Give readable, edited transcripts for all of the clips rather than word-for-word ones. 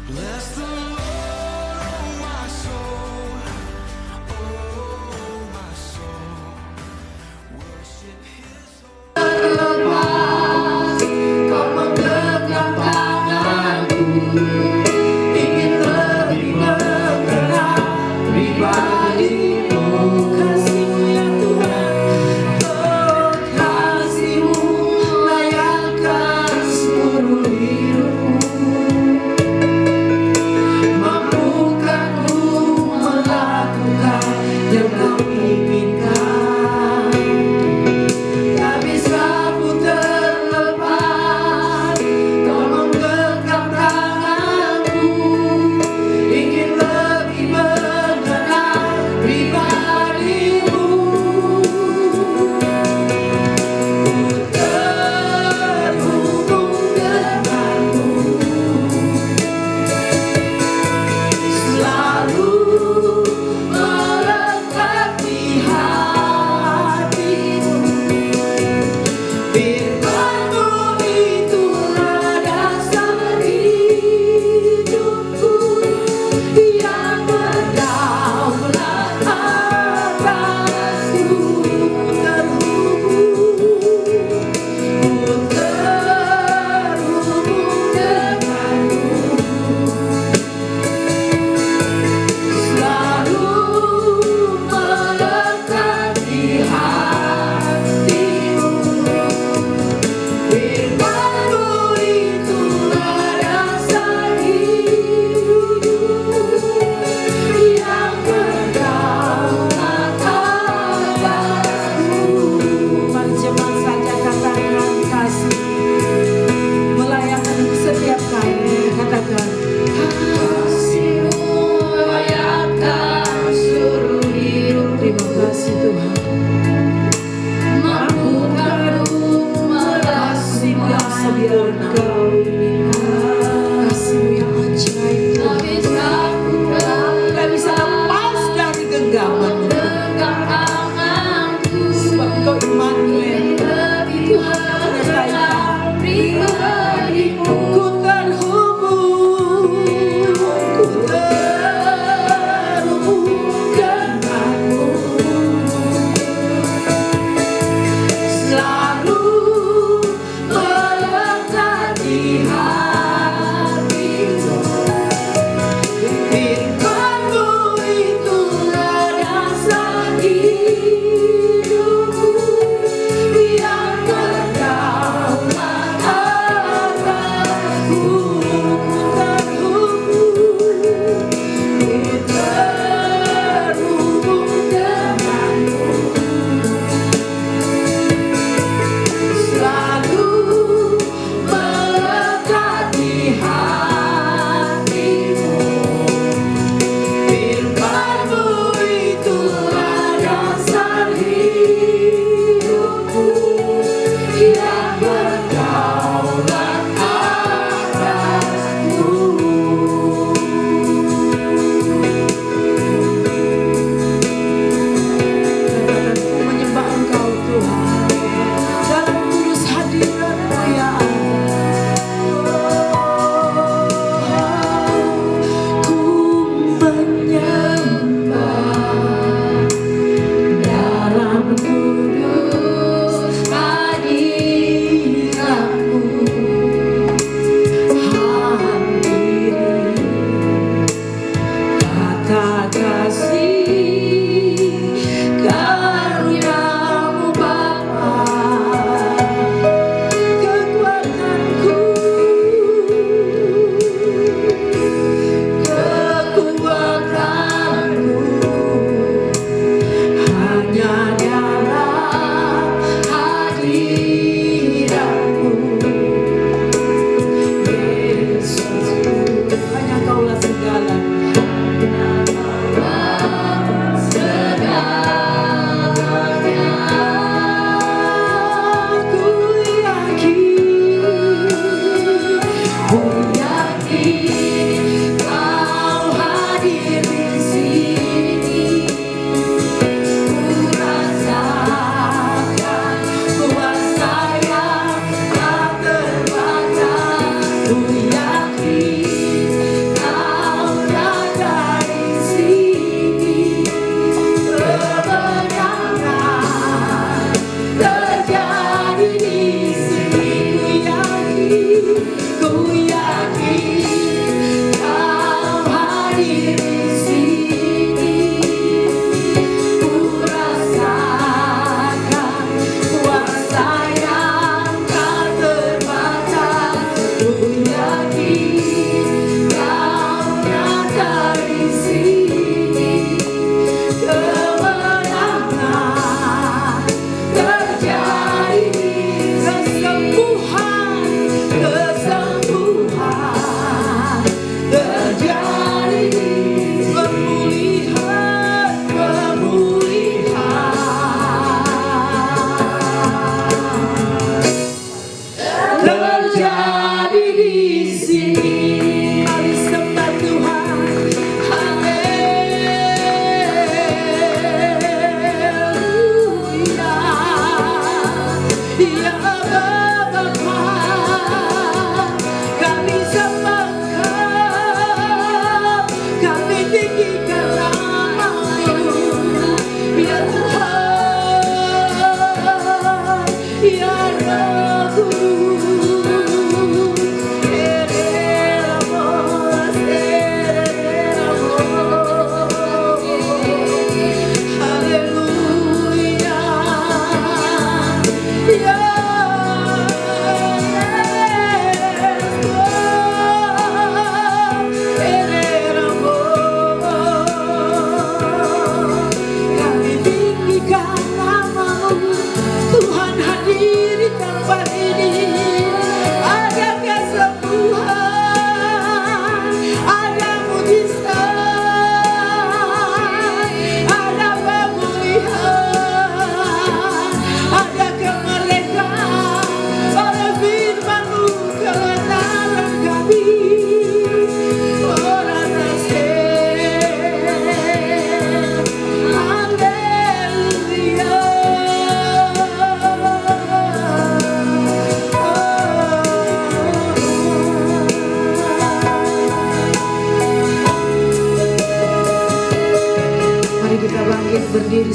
Bless the Lord, oh my soul, oh my soul. Worship His Terlepas kau menggenggam tanganku, ingin lebih mengenal pribadimu. Kasih-Mu ya Tuhan, oh kasih-Mu layakkan seluruh hidupku.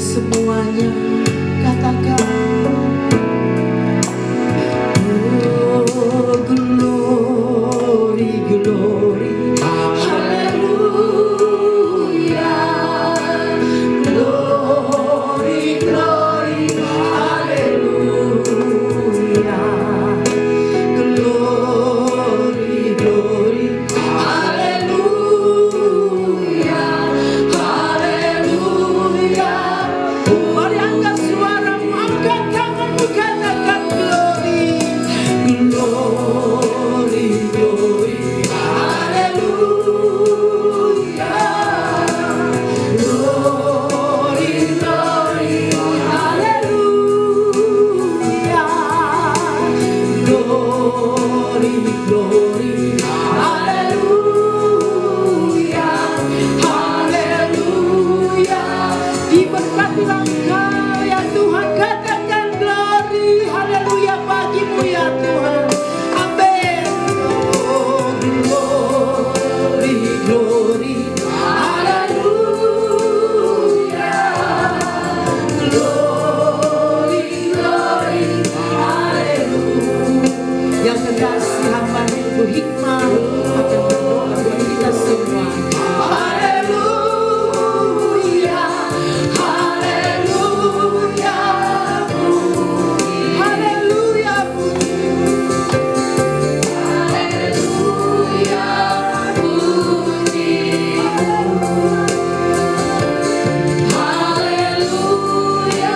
semuanya. Katakan, oh glory, glory, haleluya, glory, glory, haleluya, glory, glory, haleluya, haleluya. Mari angkat suaramu, angkat tanganmu, katakan glory, glory, glory, haleluya, glory, glory, haleluya, glory, glory, haleluya, haleluya. Diberkatilah Engkau ya Tuhan, katakan glory, haleluya bagimu ya Tuhan. Amin. Oh glory, glory, haleluya, glory, glory, haleluya. Yang kekasih hamba Ibu Hikmah akan berdoa buat kita semua. Haleluya, haleluya, haleluya,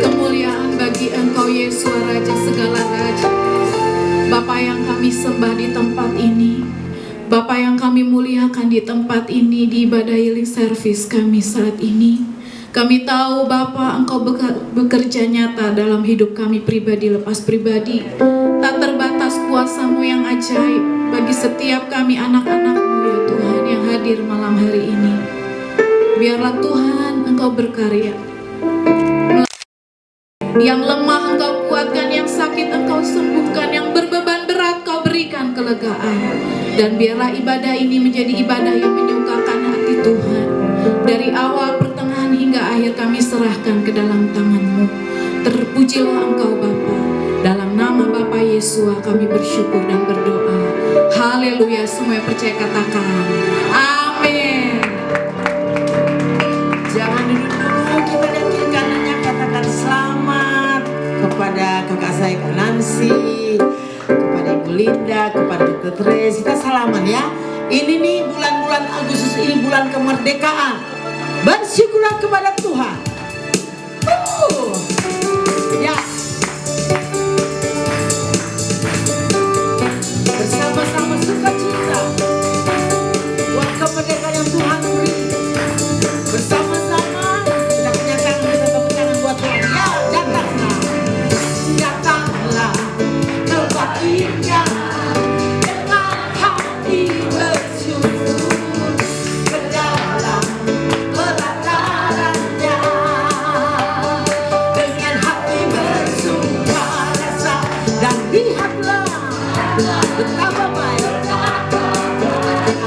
kemuliaan bagi Engkau Yesus Raja segala raja. Bapa yang kami sembah di tempat ini, Bapa yang kami muliakan di tempat ini, di ibadah healing service kami saat ini. Kami tahu Bapa Engkau bekerja nyata dalam hidup kami pribadi lepas pribadi. Tak terbatas kuasa-Mu yang ajaib bagi setiap kami anak-anak-Mu ya Tuhan yang hadir malam hari ini. Biarlah Tuhan Engkau berkarya. Yang lemah Engkau kuatkan, yang sakit Engkau sembuhkan, yang berbeban berat Kau berikan kelegaan. Dan biarlah ibadah ini menjadi ibadah yang menyukakan hati Tuhan. Dari awal, pertengahan hingga akhir kami serahkan ke dalam tangan-Mu. Terpujilah Engkau Bapa. Dalam nama Bapa Yesua kami bersyukur dan berdoa. Haleluya, semua yang percaya katakan amin. Jangan duduk dulu, kita lihat kiri kanannya, katakan selamat kepada kakak saya Kak Nancy, kepada Ibu Linda, kepada Dr. Tres. Kita salaman ya. Ini nih bulan-bulan Agustus ini bulan kemerdekaan. Bersyukurlah kepada Tuhan. Ya. Bersama-sama sukacita buat kemerdekaan yang Tuhan beri. Bersama-sama kita kenyakan, kita tepuk tangan buat Tuhan. Ya, datanglah, datanglah tempat indah dengan hati bersyukur ke dalam pelatarannya, dengan hati bersukarasa, dan lihatlah betapa baik.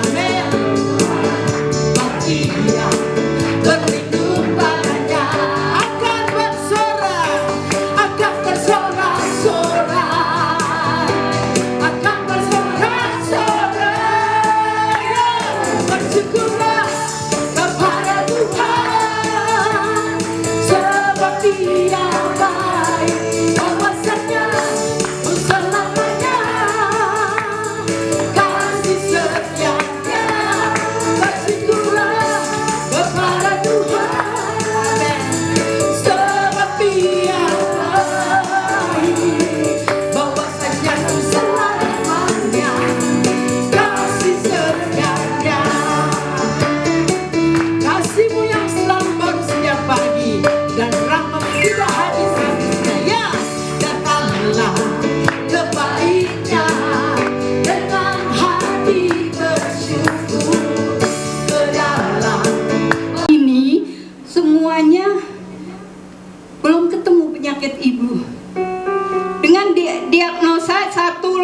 Amin. Bagi Dia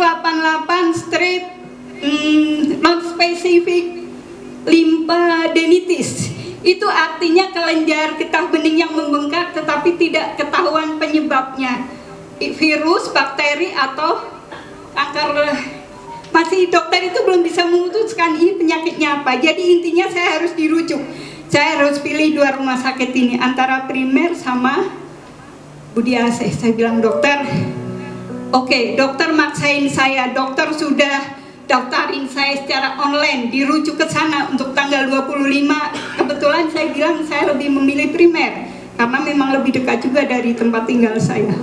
188 straight non-specific lymphadenitis. Itu artinya kelenjar getah bening yang membengkak tetapi tidak ketahuan penyebabnya. Virus, bakteri, atau kanker. Masih dokter itu belum bisa memutuskan ini penyakitnya apa. Jadi intinya saya harus dirujuk. Saya harus pilih 2 rumah sakit ini, antara Primer sama Budi Asih. Saya bilang, dokter, oke, dokter maksain saya. Dokter sudah daftarin saya secara online, dirujuk ke sana untuk tanggal 25. Kebetulan saya bilang saya lebih memilih Primer karena memang lebih dekat juga dari tempat tinggal saya.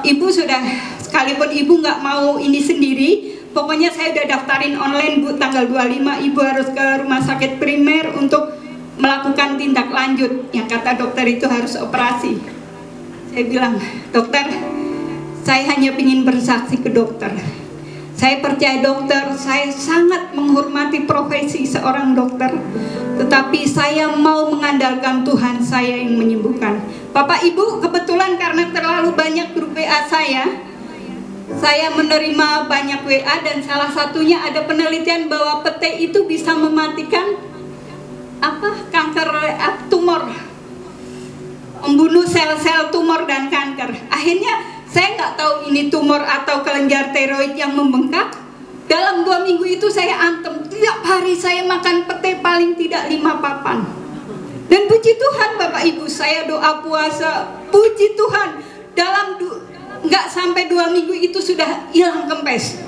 Ibu sudah, sekalipun ibu nggak mau ini sendiri, pokoknya saya udah daftarin online, Bu, tanggal 25 ibu harus ke rumah sakit Primer untuk melakukan tindak lanjut yang kata dokter itu harus operasi. Saya bilang, dokter, saya hanya ingin bersaksi ke dokter. Saya percaya dokter, saya sangat menghormati profesi seorang dokter, tetapi saya mau mengandalkan Tuhan saya yang menyembuhkan. Bapak Ibu, kebetulan karena terlalu banyak grup WA saya menerima banyak WA, dan salah satunya ada penelitian bahwa pete itu bisa mematikan kanker tumor, membunuh sel-sel tumor dan kanker. Akhirnya saya nggak tahu ini tumor atau kelenjar tiroid yang membengkak. Dalam 2 minggu itu saya antem, tiap hari saya makan pete paling tidak 5 papan. Dan puji Tuhan Bapak Ibu, saya doa puasa, puji Tuhan, dalam nggak sampai 2 minggu itu sudah hilang kempes.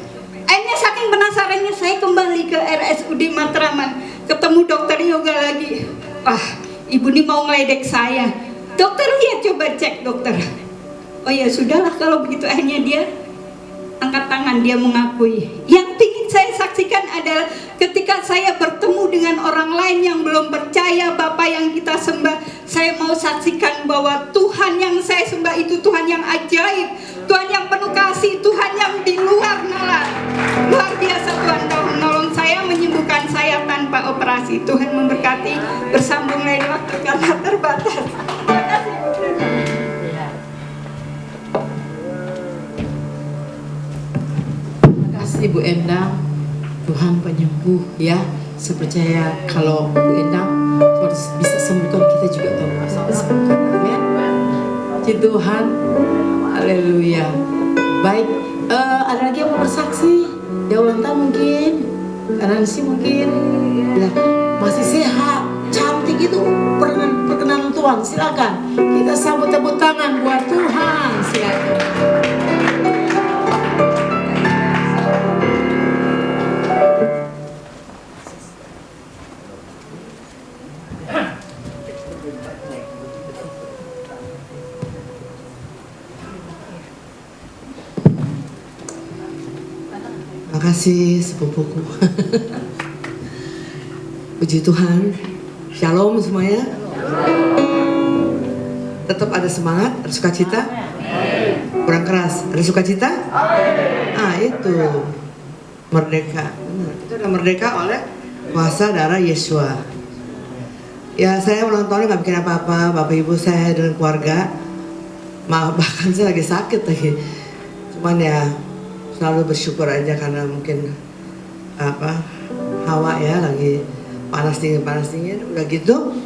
Akhirnya saking penasarannya saya kembali ke RSUD Matraman, ketemu dokter yoga lagi. Wah, ibu ini mau ngeledek saya. Dokter lihat, coba cek dokter. Oh ya sudahlah kalau begitu. Akhirnya dia angkat tangan, dia mengakui. Yang ingin saya saksikan adalah ketika saya bertemu dengan orang lain yang belum percaya Bapa yang kita sembah, saya mau saksikan bahwa Tuhan yang saya sembah itu Tuhan yang ajaib, Tuhan yang penuh kasih, Tuhan yang di luar nalar. Luar biasa Tuhan menolong saya, menyembuhkan saya tanpa operasi. Tuhan memberkati, bersambung lain waktu karena terbatas. Terima kasih. Ibu Endang, Tuhan penyembuh ya. Saya percaya kalau Bu Endang harus bisa sembuhkan, kita juga tahu bisa sembuhkan. Amin. Puji Tuhan. Haleluya. Baik, ada lagi yang mau bersaksi? Dewanta mungkin, Nancy mungkin, ya, masih sehat, cantik itu perkenanan Tuhan. Silakan kita sambut tepuk tangan buat Tuhan. Silakan. Terima kasih sepupuku. Puji Tuhan. Shalom semuanya. Tetap ada semangat, ada sukacita. Kurang keras, ada sukacita. Itu merdeka. Itu adalah merdeka oleh kuasa darah Yesua. Ya, saya ulang tahun nggak bikin apa-apa. Bapak Ibu saya dan keluarga, bahkan saya lagi sakit lagi. Cuman ya selalu bersyukur aja karena mungkin hawa ya lagi panas dingin udah gitu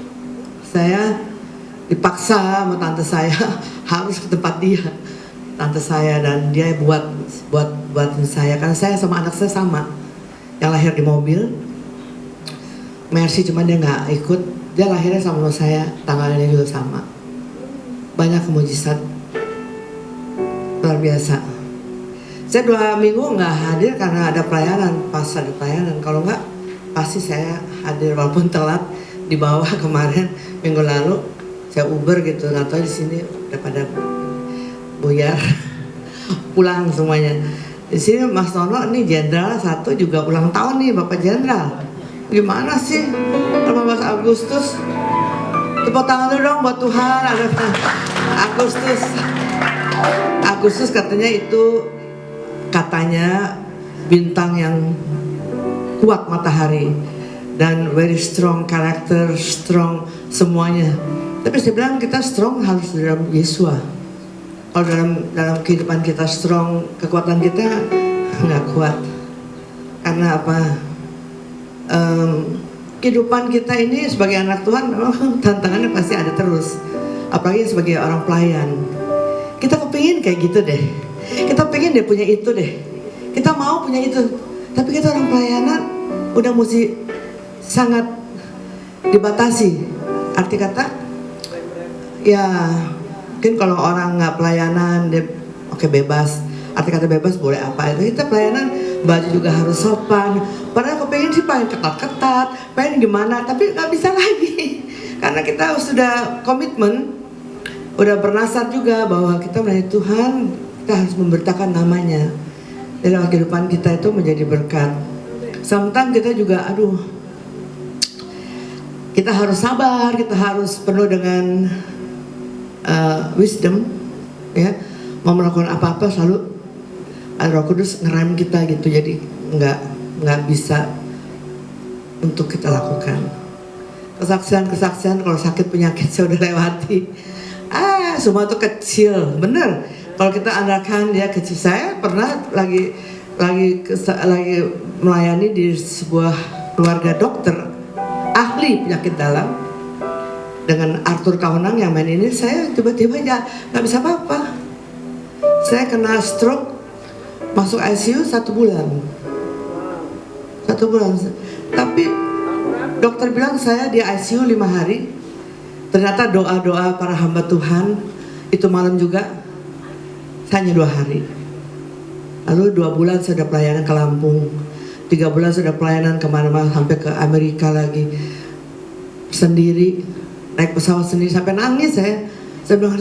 saya dipaksa sama tante saya harus ke tempat dia, tante saya, dan dia buatin saya karena saya sama anak saya sama yang lahir di mobil Mercy, cuma dia nggak ikut, dia lahirnya sama saya, tanggalnya juga sama. Banyak mujizat luar biasa. Saya 2 minggu nggak hadir karena ada pelayanan, pas ada pelayanan. Kalau nggak, pasti saya hadir walaupun telat. Di bawah kemarin minggu lalu saya Uber gitu, nggak tahu di sini udah pada buyar pulang semuanya. Di sini Mas Nono nih jenderal satu juga ulang tahun nih, Bapak Jenderal. Gimana sih 15 Agustus? Tepuk tangan dulu dong buat Tuhan. Ada Agustus katanya itu bintang yang kuat matahari dan very strong karakter, strong semuanya. Tapi saya bilang kita strong harus dalam Yesua. Kalau dalam kehidupan kita strong, kekuatan kita nggak kuat. Karena apa? Kehidupan kita ini sebagai anak Tuhan memang tantangannya pasti ada terus. Apalagi sebagai orang pelayan. Kita kepingin kayak gitu deh. Kita pengen deh punya itu deh. Kita mau punya itu. Tapi kita orang pelayanan udah mesti sangat dibatasi. Arti kata, ya mungkin kalau orang nggak pelayanan dia oke bebas. Arti kata bebas boleh apa itu. Kita pelayanan baju juga harus sopan. Padahal aku pengen sih pengen ketat-ketat, pengen gimana, tapi nggak bisa lagi. Karena kita sudah komitmen, udah bernasar juga bahwa kita melayani Tuhan, kita harus memberitakan namanya. Dalam kehidupan kita itu menjadi berkat. Sometimes kita juga, kita harus sabar, kita harus penuh dengan wisdom, ya. Mau melakukan apa-apa selalu Roh Kudus ngerem kita gitu, jadi nggak bisa untuk kita lakukan. Kesaksian kalau sakit penyakit saya udah lewati. Semua itu kecil, bener. Kalau kita andalkan dia kecil. Saya pernah lagi melayani di sebuah keluarga dokter ahli penyakit dalam dengan Arthur Kaunang yang main ini. Saya tiba-tiba ya nggak bisa apa-apa. Saya kena stroke, masuk ICU 1 bulan. 1 bulan. Tapi dokter bilang saya di ICU 5 hari. Ternyata doa-doa para hamba Tuhan itu malam juga hanya 2 hari. Lalu 2 bulan saya sudah pelayanan ke Lampung, 3 bulan sudah pelayanan kemana-mana sampai ke Amerika lagi sendiri, naik pesawat sendiri sampai nangis saya. Saya bilang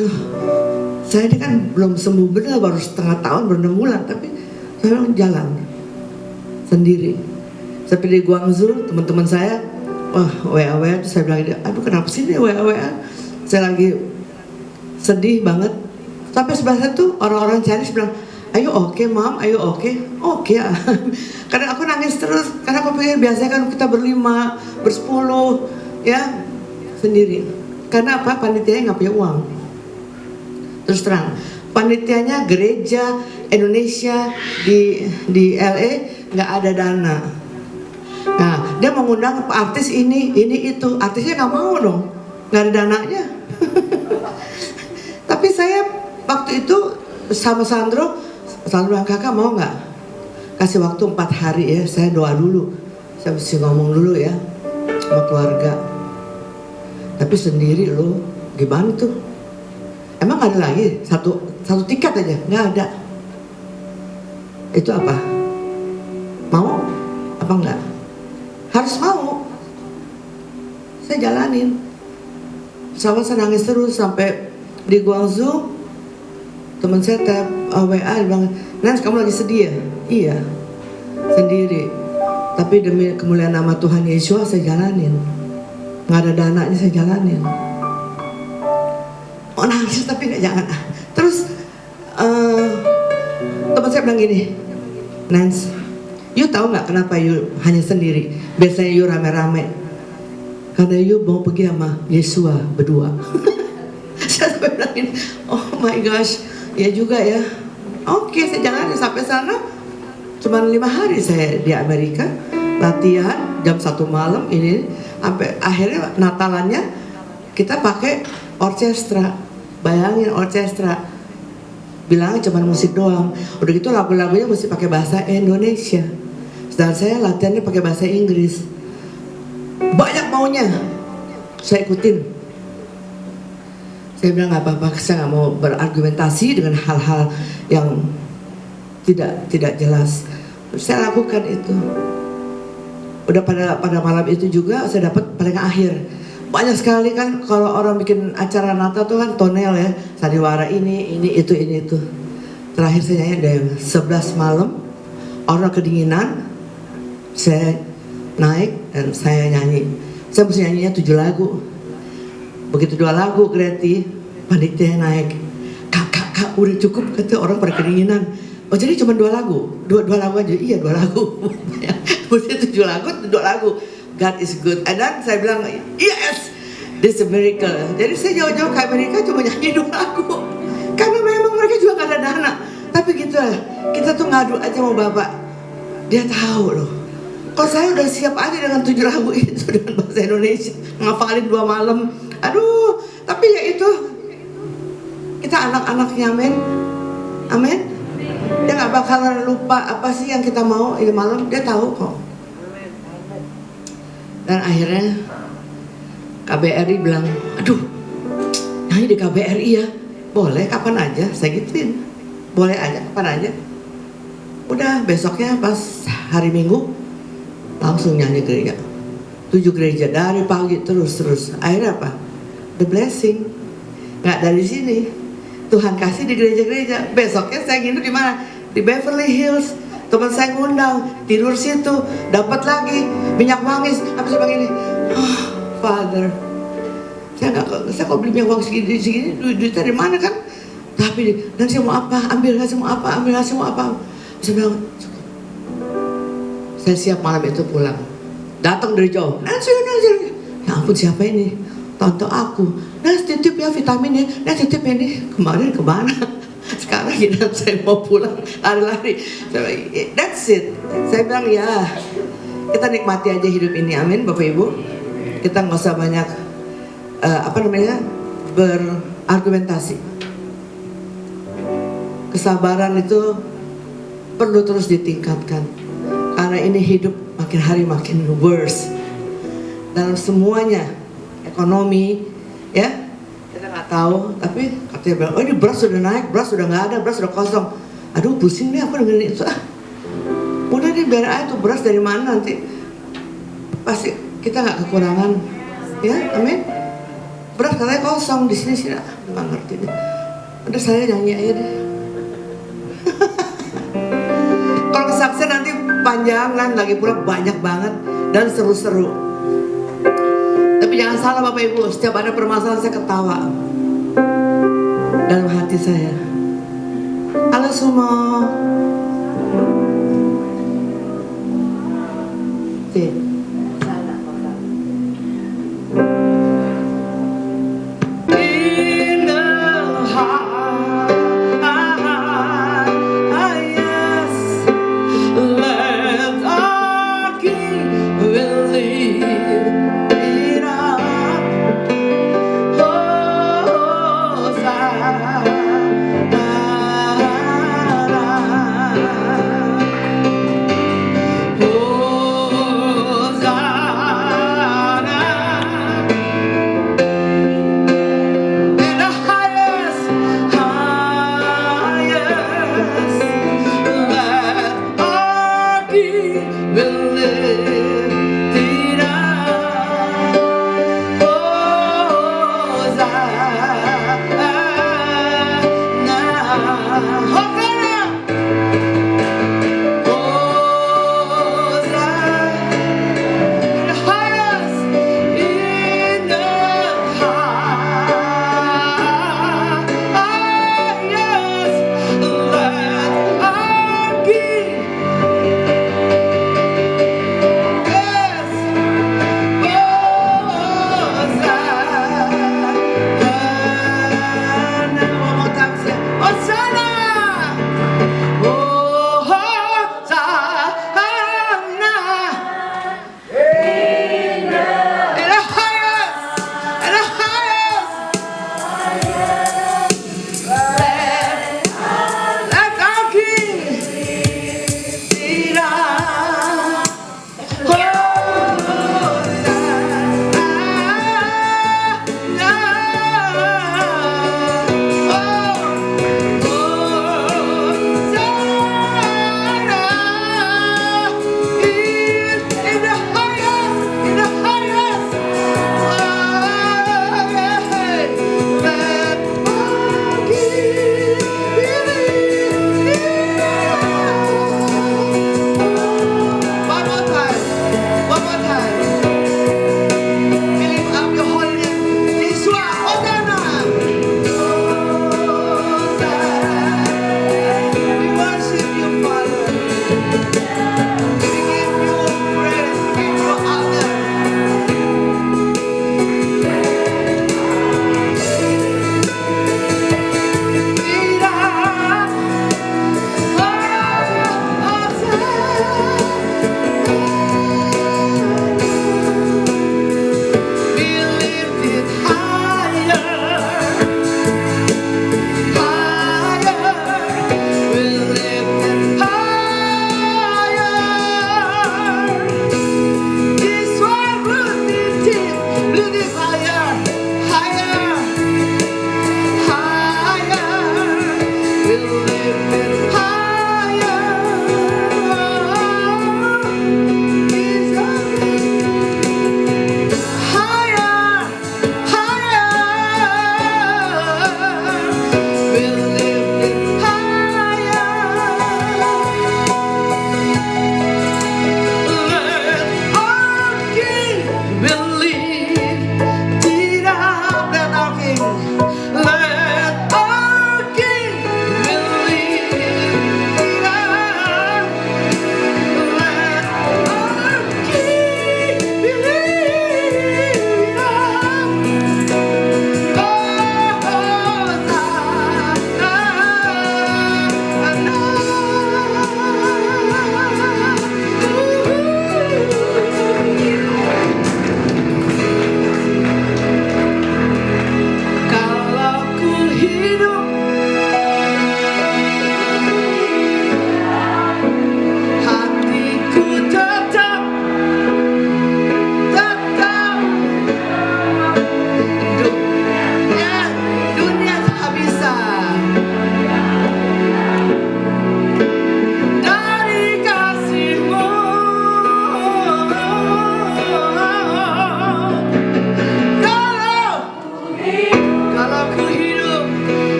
saya ini kan belum sembuh benar, baru setengah tahun, baru 6 bulan, tapi saya bilang jalan sendiri. Sampai di Guangzhou teman-teman saya WA, terus saya bilang, kenapa sih dia WA? Saya lagi sedih banget. Sampai sebelah saya tuh orang-orang Chinese bilang, ayo oke, Mam, ayo oke ya. Karena aku nangis terus, karena aku pikir biasanya kan kita berlima, bersepuluh, ya sendiri. Karena apa? Panitianya nggak punya uang. Terus terang, panitianya gereja Indonesia di LA nggak ada dana. Nah, dia mengundang artis ini itu, artisnya nggak mau dong, nggak ada dananya. Tapi saya waktu itu sama Sandro bilang, kakak mau nggak kasih waktu 4 hari ya, saya doa dulu, saya mesti ngomong dulu ya sama keluarga. Tapi sendiri loh, gimana tuh? Emang ada lagi satu tiket aja, nggak ada. Itu apa? Mau apa enggak? Harus mau. Saya jalanin. Sama saya nangis terus sampai di Guangzhou. Teman saya WA bilang, Nans kamu lagi sedih ya? Iya, sendiri. Tapi demi kemuliaan nama Tuhan Yesus saya jalanin. Nggak ada dananya saya jalanin. Mau nangis tapi nggak jangan. Terus teman saya bilang gini, Nans, you tahu nggak kenapa you hanya sendiri? Biasanya you rame-rame. Karena you mau pergi sama Yesua berdua. Saya bilangin, oh my gosh, ya juga ya. Oke, saya jalanin sampai sana. Cuman 5 hari saya di Amerika, latihan jam 1 malam ini, sampai akhirnya Natalannya kita pakai orkestra. Bayangin orkestra, bilangnya cuma musik doang. Udah gitu lagu-lagunya mesti pakai bahasa Indonesia. Sedangkan saya latihannya pakai bahasa Inggris. Banyak maunya, saya ikutin. Saya bilang nggak apa-apa, saya nggak mau berargumentasi dengan hal-hal yang tidak jelas. Saya lakukan itu. Udah pada malam itu juga saya dapat paling akhir. Banyak sekali kan kalau orang bikin acara Natal tuh kan tonel ya, sandiwara ini itu. Terakhir saya nyanyi ada yang 11 malam, orang kedinginan, saya naik dan saya nyanyi. Saya mesti nyanyinya 7 lagu. Begitu 2 lagu Greti, panitia naik. Kak, udah cukup, kata orang pada kedinginan. Oh jadi cuma 2 lagu? 2 lagu aja? Iya 2 lagu. Mesti 7 lagu, 2 lagu. God is good. And then saya bilang, yes, this is a miracle. Jadi saya jauh-jauh ke Amerika cuma nyanyi 2 lagu. Karena memang mereka Tapi gitu lah, kita tuh ngadu aja sama Bapak. Dia tahu loh. Kalau saya udah siap aja dengan 7 lagu itu dengan bahasa Indonesia, ngafalin 2 malam. Aduh, tapi ya itu kita anak-anaknya, amin. Amin. Dia gak bakalan lupa apa sih yang kita mau ini malam, dia tahu kok. Dan akhirnya KBRI bilang, aduh, nyanyi di KBRI ya, boleh kapan aja, saya gituin, boleh aja kapan aja. Udah besoknya pas hari Minggu langsung nyanyi gereja, 7 gereja dari pagi terus. Akhirnya apa? The blessing. Nggak dari sini, Tuhan kasih di gereja-gereja. Besoknya saya nginep di mana? Di Beverly Hills. Teman saya ngundang, tidur situ, dapat lagi minyak wangi. Apa sih begini? Oh, Father, saya kok beli minyak wangi segini, duitnya dari mana kan? Tapi dan saya mau apa? Ambil hasil mau apa? Saya bilang, saya siap malam itu pulang. Datang dari jauh. Nanti. Ya ampun, siapa ini? Tonton aku. Nah, titip ya vitaminnya. Nah, titip ini. Kemarin kemana? Sekarang gini saya mau pulang lari-lari. That's it. Saya bilang ya, kita nikmati aja hidup ini, amin Bapak Ibu. Kita nggak usah banyak berargumentasi. Kesabaran itu perlu terus ditingkatkan. Karena ini hidup makin hari makin worse dalam semuanya, ekonomi, ya. Kita nggak tahu, tapi katanya bilang, oh ini beras sudah naik, beras sudah nggak ada, beras sudah kosong. Aduh pusing nih aku dengerin itu. Udah deh biar aja tuh beras dari mana nanti. Pasti kita nggak kekurangan, ya, amin. Beras katanya kosong di sini nggak ngerti deh. Udah saya nyanyi aja deh. Kalau kesaksian nanti panjang kan, lagi pula banyak banget dan seru-seru. Tapi jangan salah Bapak Ibu, setiap ada permasalahan saya ketawa dalam hati saya. Halo semua. In the heart, yes, let our King believe it up.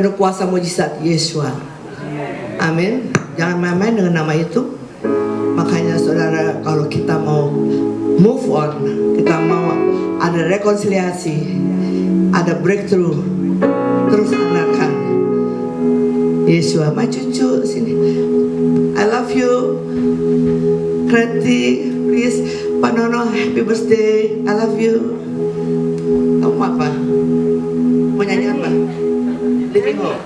penuh kuasa mujizat Yesua. Amin. Jangan main-main dengan nama itu. Makanya saudara, kalau kita mau move on, kita mau ada rekonsiliasi, ada breakthrough, terus andalkan Yesua. My cucu sini, I love you. Kreti, please. Pak Nono, happy birthday, I love you. Kamu apa? Mau nyanyi apa? Living Hope.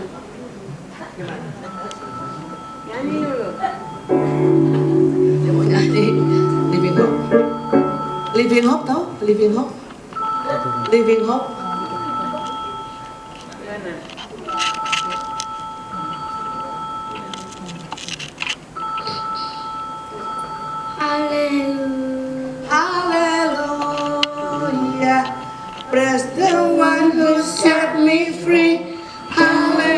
Nyanyi dulu. Dia mau nyanyi Living Hope. Living Hope tau? Living Hope. Living Hope. Hallelujah. Praise the one who set me free. Hallelujah.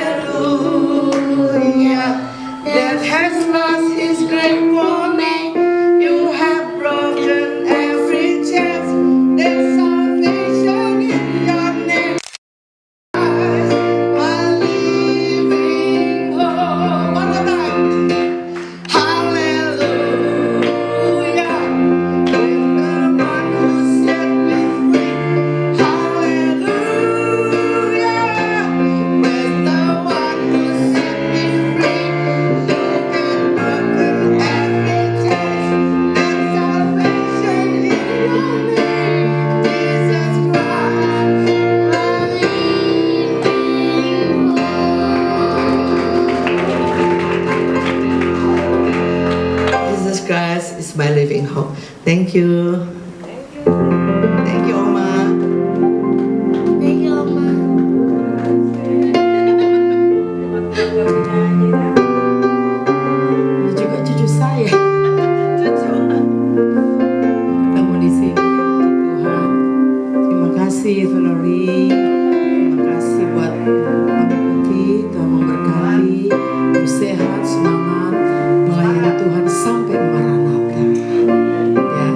That has lost his grip for me. You have broken every chance. There's salvation in your name. My living hope. One more time. Hallelujah. Praise the one who set me free. Hallelujah. Praise the one who set me free. Jesus Christ is my living hope. Thank you. Thank you, Oma. Thank you, Oma. Ini juga cucu saya. Cucu. Ketemu di sini, Tuhan. Terima kasih, Valerie. Terima kasih buat mengikuti, Tuhan memberkati. Terus sehat, semangat, melayani Tuhan sampai Maranatha. Ya.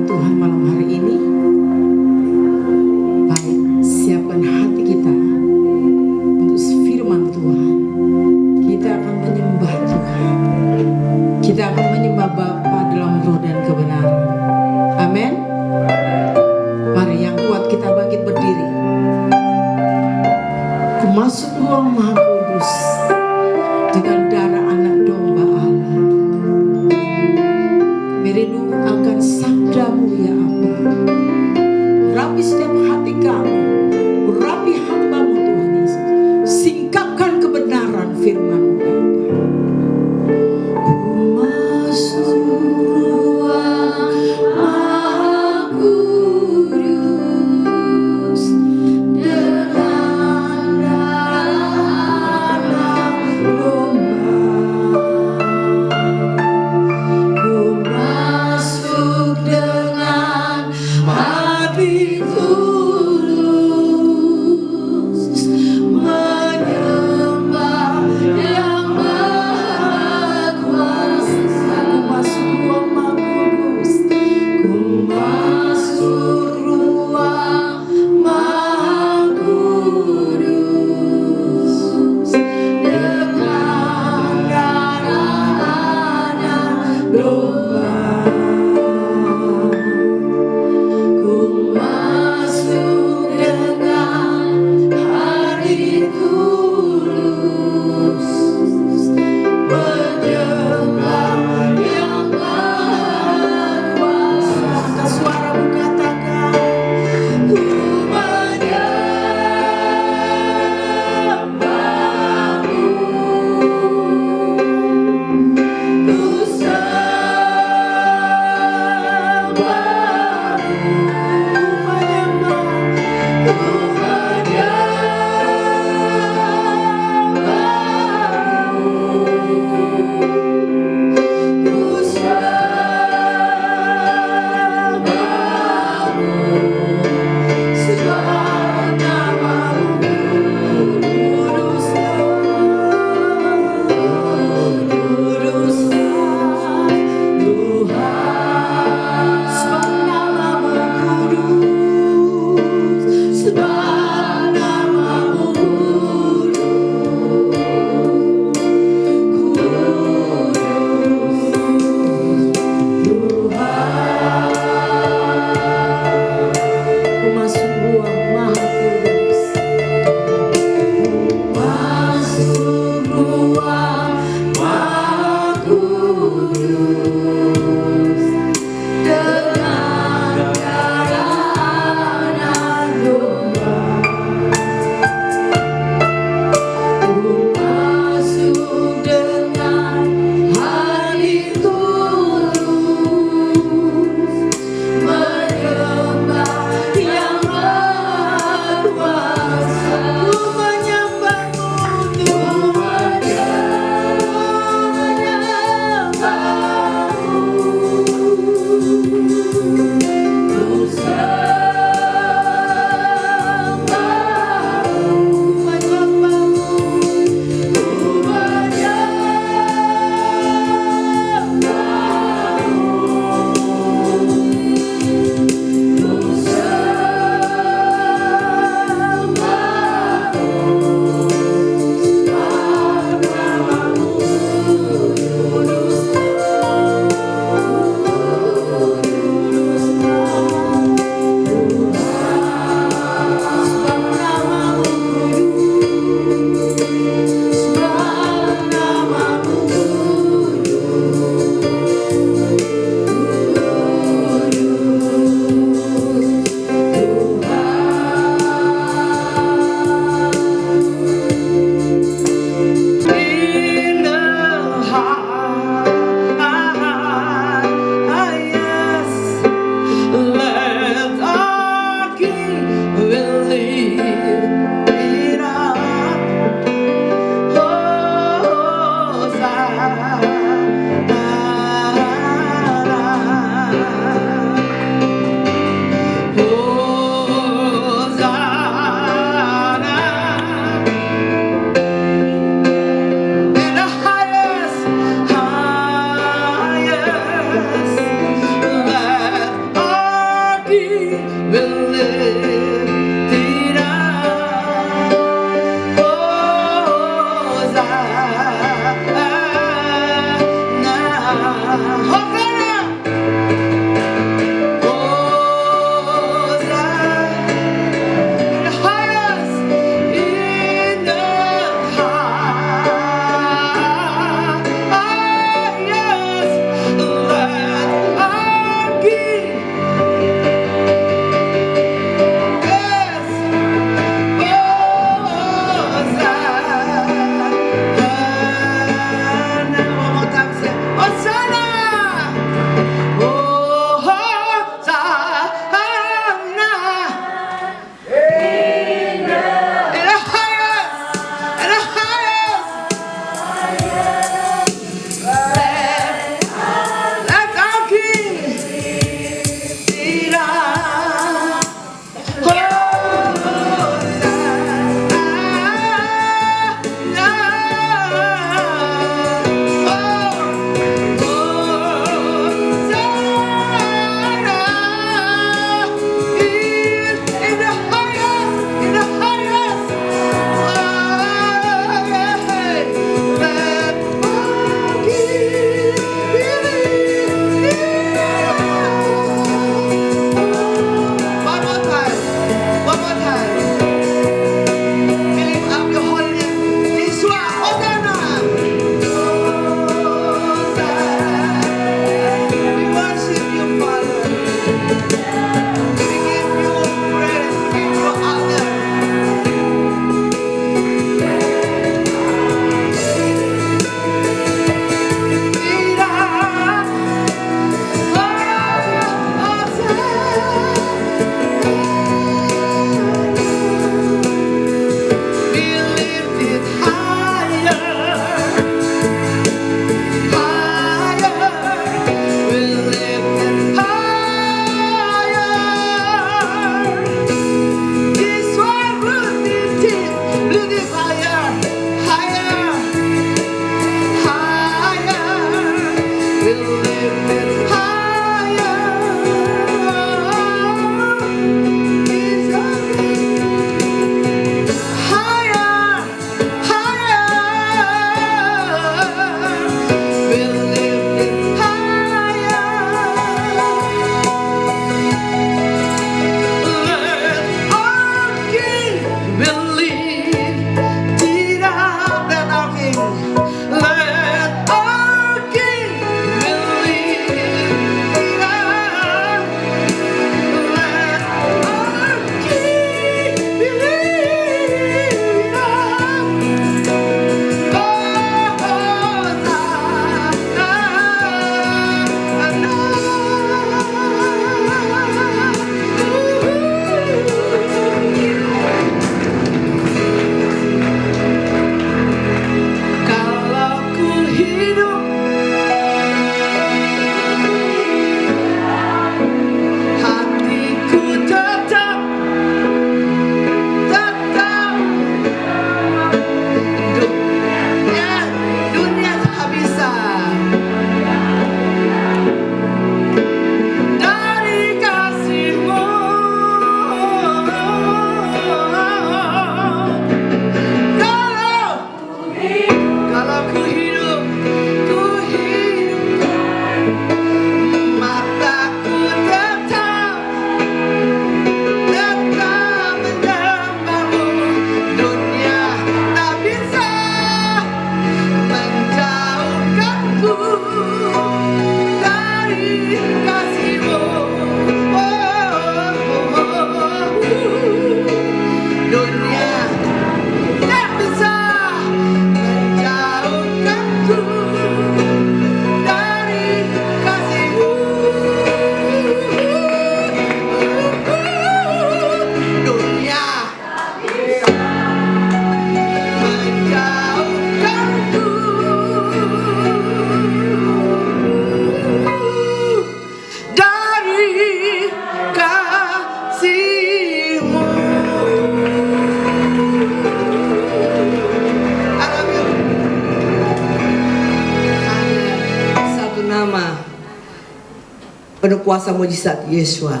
penuh kuasa mujizat Yesua.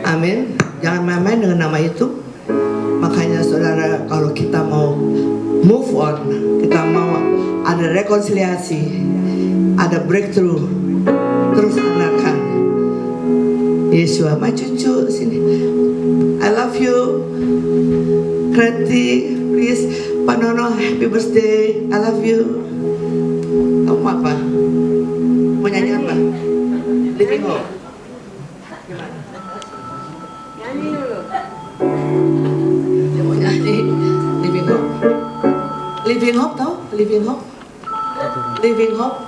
Amin. Jangan main-main dengan nama itu. Makanya saudara, kalau kita mau move on, kita mau ada rekonsiliasi, ada breakthrough, terus anakan Yesua. My cucu sini, I love you. Kreti, please. Pak Nono, happy birthday. I love you. Kamu apa? Mau nyanyi apa? Living Hope. Nyanyi dulu. Dia mau nyanyi Living Hope. Living Hope tau? Living Hope. Living Hope.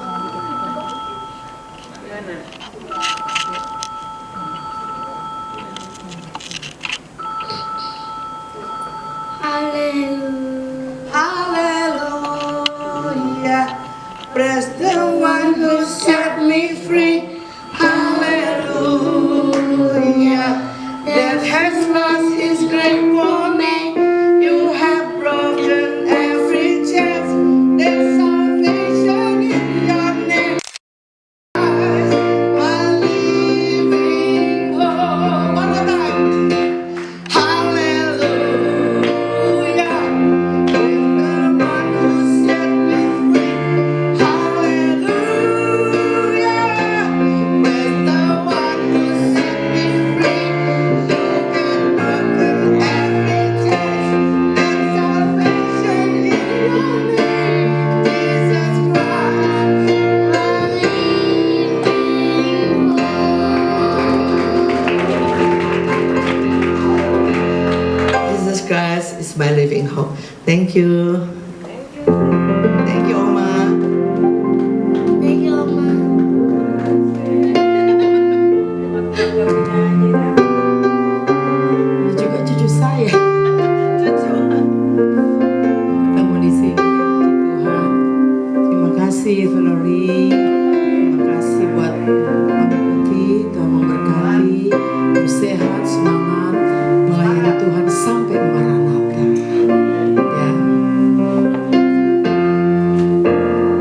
Hallelujah. Praise the one who set me free. Hallelujah. Death has lost his grip for me. You have broken every chain. There's salvation in your name. My living hope. One more time. Hallelujah. Praise the one who set me free. Hallelujah. Praise the one who set me free. You can broken every chain. There's salvation in your name, Jesus Christ. Jesus Christ is my living hope. Thank you. Thank you, Oma. Thank you, Oma. Ini juga cucu saya. Cucu. Ketemu di sini, Tuhan. Terima kasih, Valerie. Terima kasih buat mengikuti, Tuhan memberkati, terus sehat, semangat, melayani Tuhan sampai Maranatha. Ya.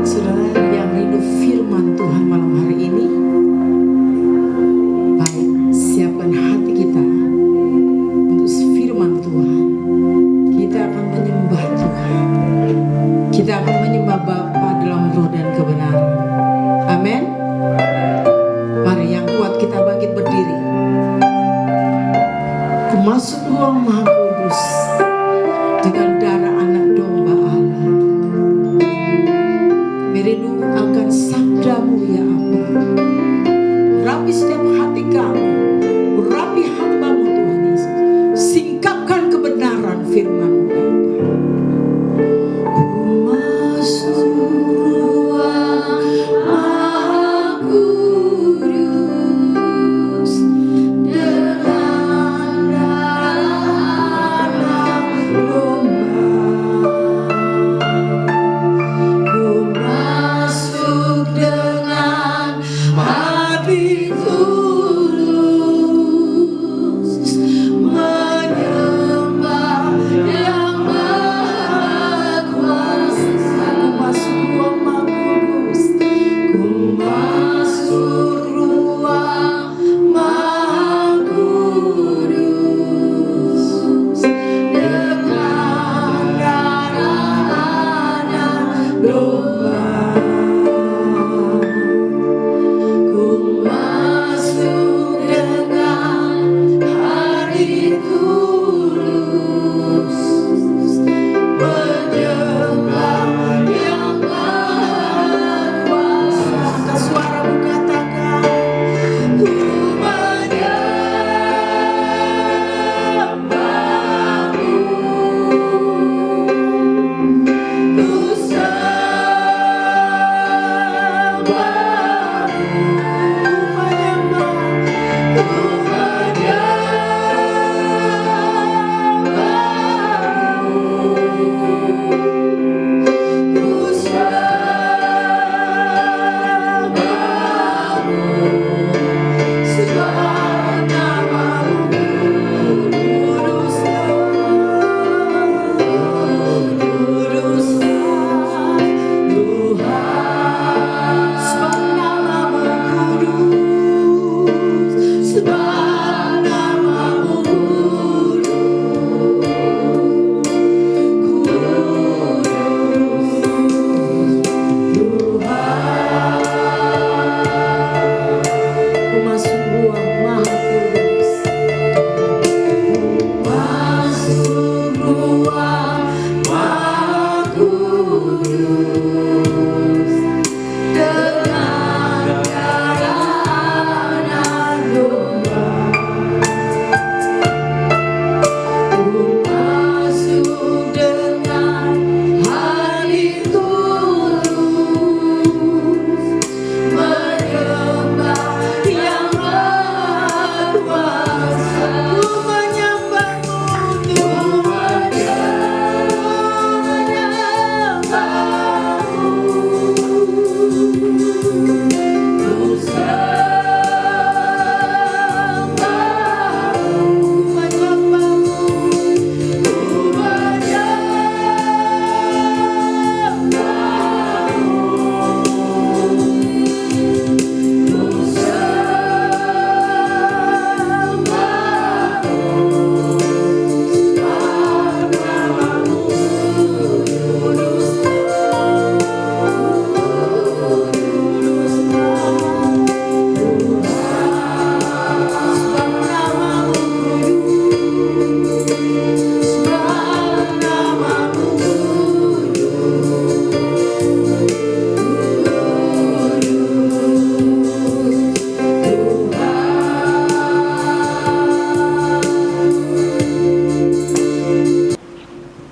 Saudara yang rindu firman Tuhan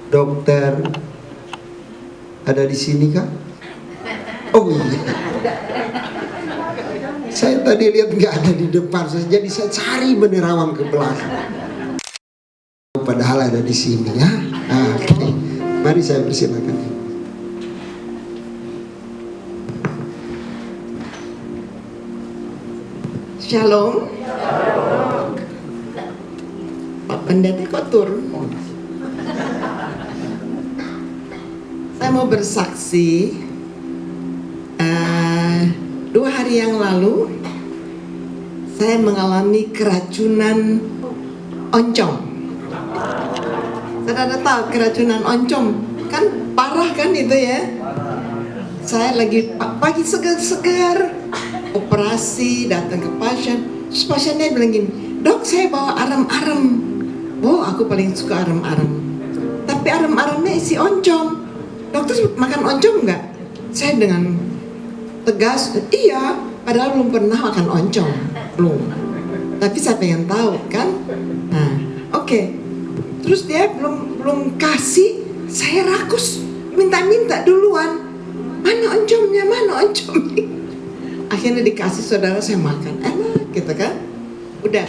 Dokter ada di sini kak? Oh iya. Saya tadi lihat nggak ada di depan, jadi saya cari menerawang ke belakang. Padahal ada di sini ya. Oke. Mari saya persilakan. Shalom. Pak Pendeta kok turun? Saya mau bersaksi. 2 hari yang lalu saya mengalami keracunan oncom. Saudara tahu keracunan oncom kan parah kan itu ya? Saya lagi pagi segar-segar operasi, datang ke pasien, terus pasiennya bilang gini, dok saya bawa arem-arem. Oh aku paling suka arem-arem, tapi arem-aremnya isi oncom. Dokter makan oncom nggak? Saya dengan tegas, iya, padahal belum pernah makan oncom, belum. Tapi saya pengen tahu kan? Nah, oke. Terus dia belum kasih, saya rakus, minta duluan. Mana oncomnya, mana oncomnya? Akhirnya dikasih, saudara, saya makan, enak gitu kan? Udah.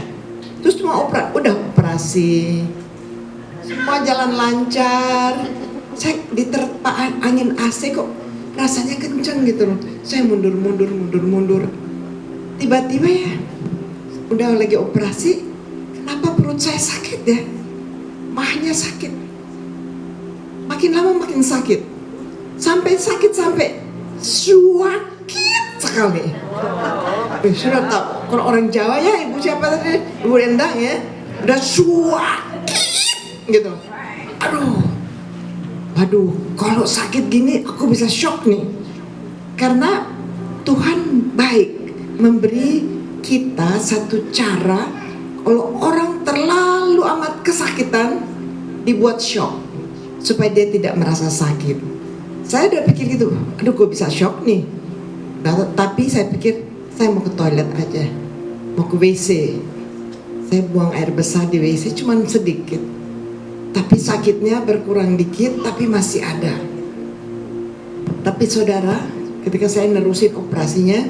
Terus mau udah operasi, semua jalan lancar. Saya diterpa angin AC kok rasanya kenceng gitu loh. Saya mundur. Tiba-tiba ya, udah lagi operasi, kenapa perut saya sakit ya? Mahnya sakit. Makin lama makin sakit. Sampai sakit sampai sekali. Sudah tahu, kalau orang Jawa ya, ibu siapa tadi? Ibu Endang ya, udah gitu. Aduh, kalau sakit gini aku bisa shock nih. Karena Tuhan baik memberi kita satu cara kalau orang terlalu amat kesakitan dibuat shock supaya dia tidak merasa sakit. Saya udah pikir gitu, aduh gue bisa shock nih. Nah, tapi saya pikir saya mau ke toilet aja, mau ke WC. Saya buang air besar di WC cuman sedikit. Tapi sakitnya berkurang dikit, tapi masih ada. Tapi saudara, ketika saya nerusin operasinya,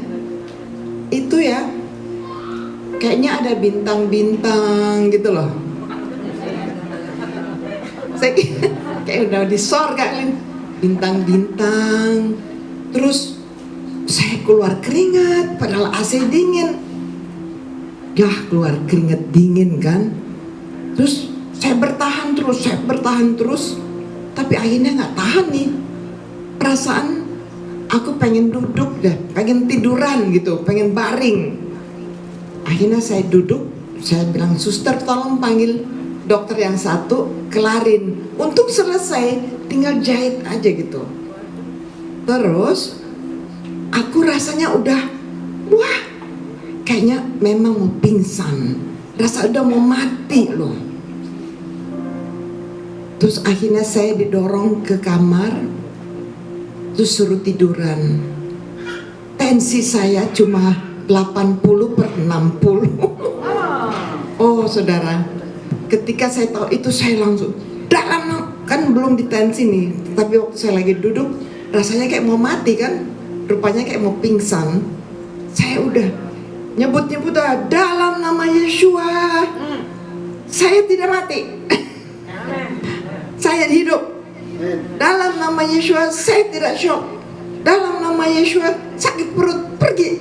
itu ya kayaknya ada bintang-bintang gitu loh. Saya kayak udah di sorga, bintang-bintang. Terus saya keluar keringat padahal AC dingin. Ya keluar keringat dingin kan. Terus saya bertahan terus, tapi akhirnya nggak tahan nih. Perasaan aku pengen duduk deh, pengen tiduran gitu, pengen baring. Akhirnya saya duduk, saya bilang, suster tolong panggil dokter yang satu, kelarin. Untuk selesai, tinggal jahit aja gitu. Terus aku rasanya udah, wah, kayaknya memang mau pingsan, rasa udah mau mati loh. Terus akhirnya saya didorong ke kamar, terus suruh tiduran. Tensi saya cuma 80/60. Oh saudara, ketika saya tahu itu saya langsung dalam, kan belum ditensi nih, tapi waktu saya lagi duduk rasanya kayak mau mati kan, rupanya kayak mau pingsan. Saya udah nyebut-nyebut dalam nama Yeshua, saya tidak mati. Saya hidup. Dalam nama Yeshua saya tidak shock. Dalam nama Yeshua sakit perut pergi.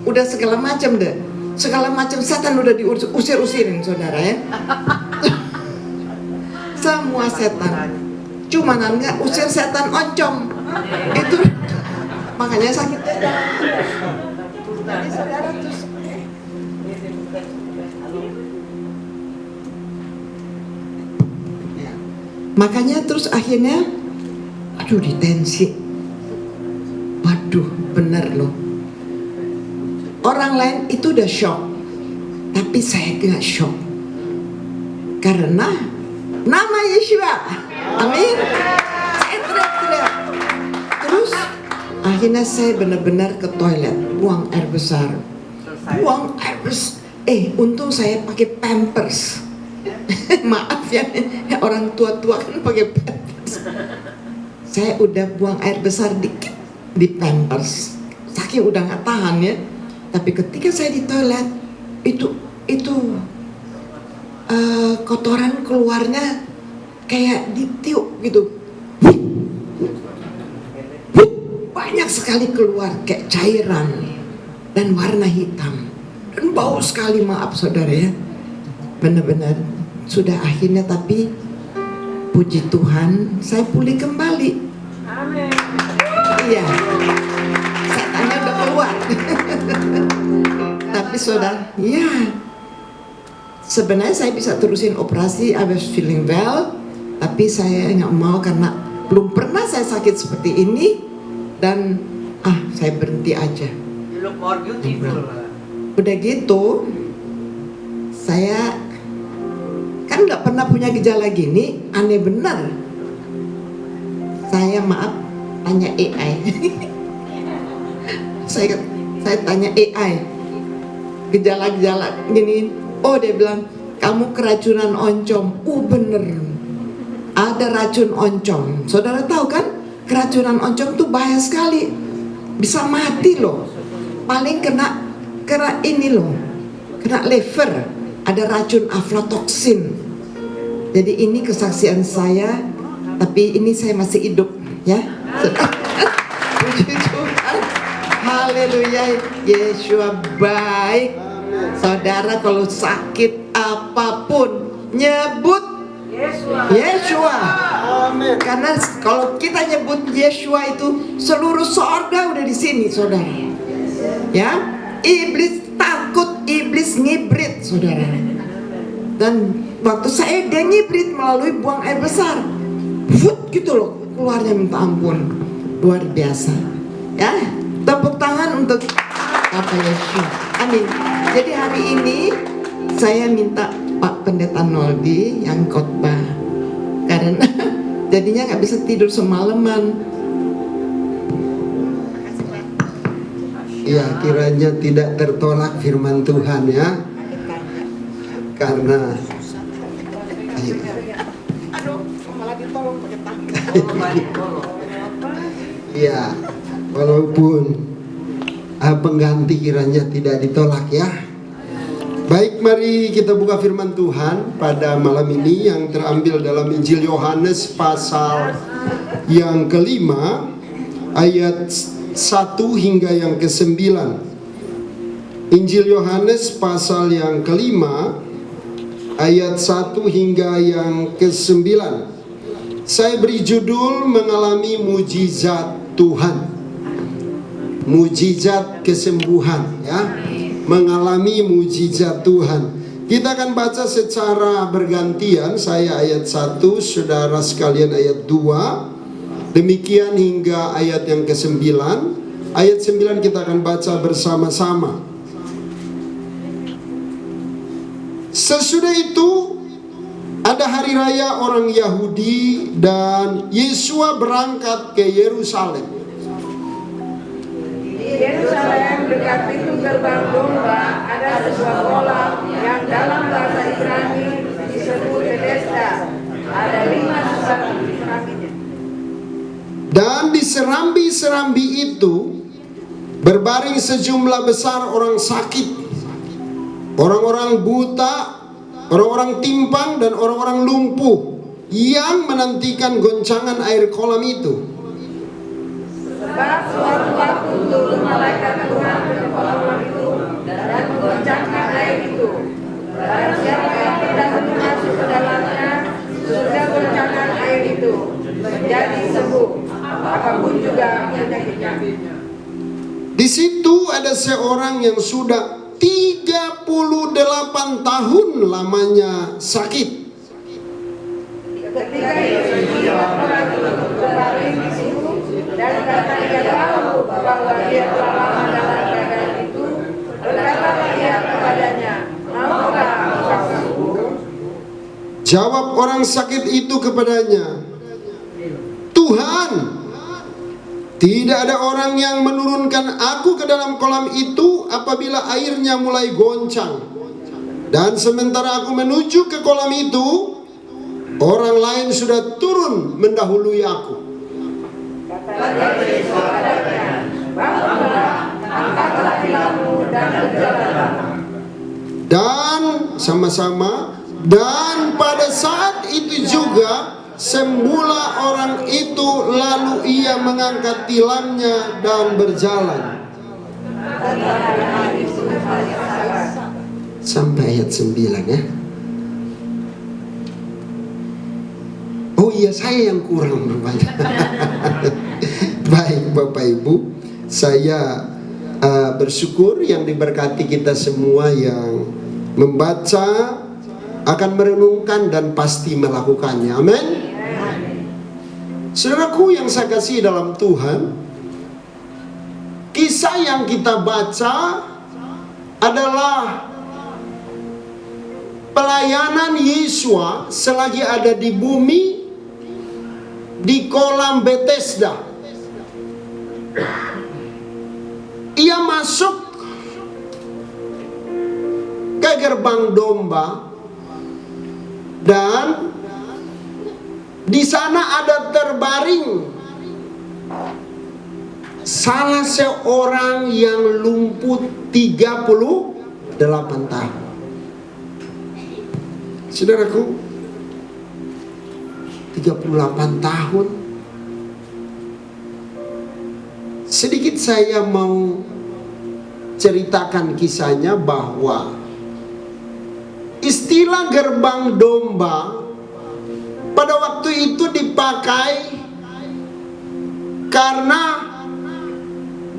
Udah segala macam deh. Segala macam setan udah diusir-usirin saudara ya. Semua setan. Cuman enggak usir setan oncom. Itu makanya sakit. Jadi saudara terus makanya terus akhirnya aduh ditensi. Waduh bener loh. Orang lain itu udah shock, tapi saya gak shock. Karena nama Yeshua. Amin. Saya teriak-teriak. Terus akhirnya saya benar-benar ke toilet, buang air besar. Buang air besar. Untung saya pakai Pampers. Maaf ya, orang tua-tua kan pakai Pampers. Saya udah buang air besar dikit di Pampers, saking udah nggak tahan ya. Tapi ketika saya di toilet itu kotoran keluarnya kayak ditiup gitu, banyak sekali keluar kayak cairan dan warna hitam dan bau sekali. Maaf saudara ya, benar-benar sudah akhirnya, tapi puji Tuhan saya pulih kembali. Amin. Iya, setannya udah keluar. Tapi saudara, ya sebenarnya saya bisa terusin operasi. I was feeling well, tapi saya nggak mau karena belum pernah saya sakit seperti ini. Dan saya berhenti aja. Udah gitu saya kan nggak pernah punya gejala gini, aneh benar. Saya maaf tanya AI. saya tanya AI gejala-gejala gini. Oh dia bilang kamu keracunan oncom. Bener, ada racun oncom. Saudara tahu kan keracunan oncom tuh bahaya sekali, bisa mati loh. Paling kena ini loh, kena liver, ada racun aflatoksin. Jadi ini kesaksian saya, tapi ini saya masih hidup ya. Puji Tuhan, haleluya. Yeshua baik. Saudara kalau sakit apapun nyebut Yeshua. Karena kalau kita nyebut Yeshua itu seluruh sorga udah di sini saudara. Ya, iblis takut, iblis ngibrit saudara. Dan waktu saya dia ngibrit melalui buang air besar, gitu loh keluarnya, minta ampun, luar biasa. Ya, tepuk tangan untuk Bapak Yeshua. Amin. Jadi hari ini saya minta Pak Pendeta Noldi yang khotbah, karena jadinya nggak bisa tidur semalaman. Ya, kiranya tidak tertolak firman Tuhan ya. Karena Aduh, malah ditolong pakai tangga. ya, Walaupun pengganti kiranya tidak ditolak ya. Baik, mari kita buka firman Tuhan pada malam ini yang terambil dalam Injil Yohanes pasal yang kelima ayat 1 hingga yang ke-9. Injil Yohanes pasal yang kelima ayat 1 hingga yang ke-9. Saya beri judul mengalami mujizat Tuhan. Mujizat kesembuhan ya. Mengalami mujizat Tuhan. Kita akan baca secara bergantian. Saya ayat 1, saudara sekalian ayat 2. Demikian hingga ayat yang ke-9. Ayat 9 kita akan baca bersama-sama. Sesudah itu ada hari raya orang Yahudi dan Yesua berangkat ke Yerusalem. Di Yerusalem dekat pintu gerbang domba ada sebuah kolam yang dalam bahasa Ibrani disebut Bethesda. Ada 5 serambi-serambinya. Dan di serambi-serambi itu berbaring sejumlah besar orang sakit, orang-orang buta, orang-orang timpang, dan orang-orang lumpuh yang menantikan goncangan air kolam itu. Sebab suatu waktu turun malaikat Tuhan ke kolam itu dan menggoncangkan air itu. Barang siapa yang tidak masuk ke dalamnya, sudah goncangan air itu menjadi sembuh, apapun juga penyakitnya. Di situ ada seorang yang sudah 38 tahun lamanya sakit. Ketika itu orang itu berbaring di situ dan karena ia tahu bahwa dia telah lama dalam keadaan itu, berkatalah ia kepadanya, maukah engkau sembuh? Jawab orang sakit itu kepadanya, Tuhan, tidak ada orang yang menurunkan aku ke dalam kolam itu apabila airnya mulai goncang. Dan sementara aku menuju ke kolam itu, orang lain sudah turun mendahului aku. Kata Yesus kepadanya, bangunlah, angkatlah tilammu dan berjalanlah. Dan sama-sama, dan pada saat itu juga semula orang itu, lalu ia mengangkat tilamnya dan berjalan. Sampai ayat 9 ya. Oh iya, saya yang kurang berbanyak. Baik Bapak Ibu, saya bersyukur yang diberkati kita semua yang membaca, akan merenungkan dan pasti melakukannya. Amin. Saudaraku yang saya kasih dalam Tuhan, kisah yang kita baca adalah pelayanan Yesua selagi ada di bumi di kolam Bethesda. Ia masuk ke gerbang domba dan di sana ada terbaring salah seorang yang lumpuh 38 tahun. Saudaraku, 38 tahun. Sedikit saya mau ceritakan kisahnya bahwa istilah gerbang domba pada waktu itu dipakai karena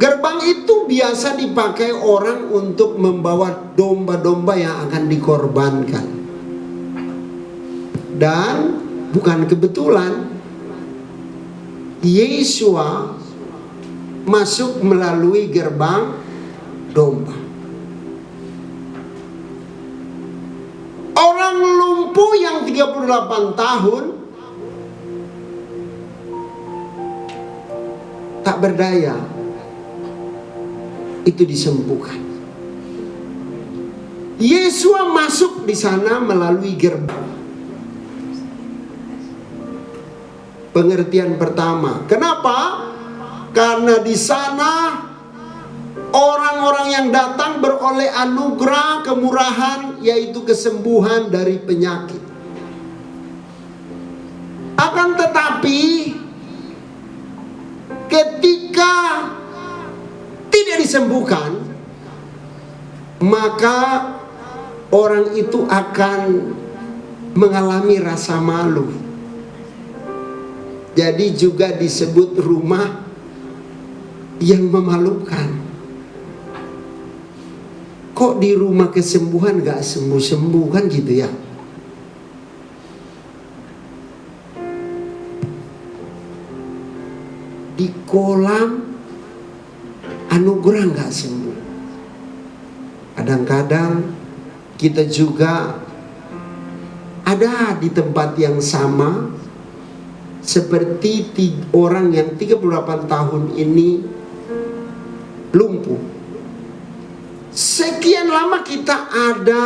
gerbang itu biasa dipakai orang untuk membawa domba-domba yang akan dikorbankan. Dan bukan kebetulan Yesua masuk melalui gerbang domba. Orang lumpuh yang 38 tahun tak berdaya itu disembuhkan. Yesua masuk di sana melalui gerbang. Pengertian pertama, kenapa? Karena di sana orang-orang yang datang beroleh anugerah kemurahan, yaitu kesembuhan dari penyakit. Akan tetapi ketika tidak disembuhkan, maka orang itu akan mengalami rasa malu. Jadi juga disebut rumah yang memalukan. Kok di rumah kesembuhan gak sembuh-sembuh, kan gitu ya? Di kolam anugerah gak sembuh. Kadang-kadang kita juga ada di tempat yang sama, seperti orang yang 38 tahun ini lumpuh. Sekian lama kita ada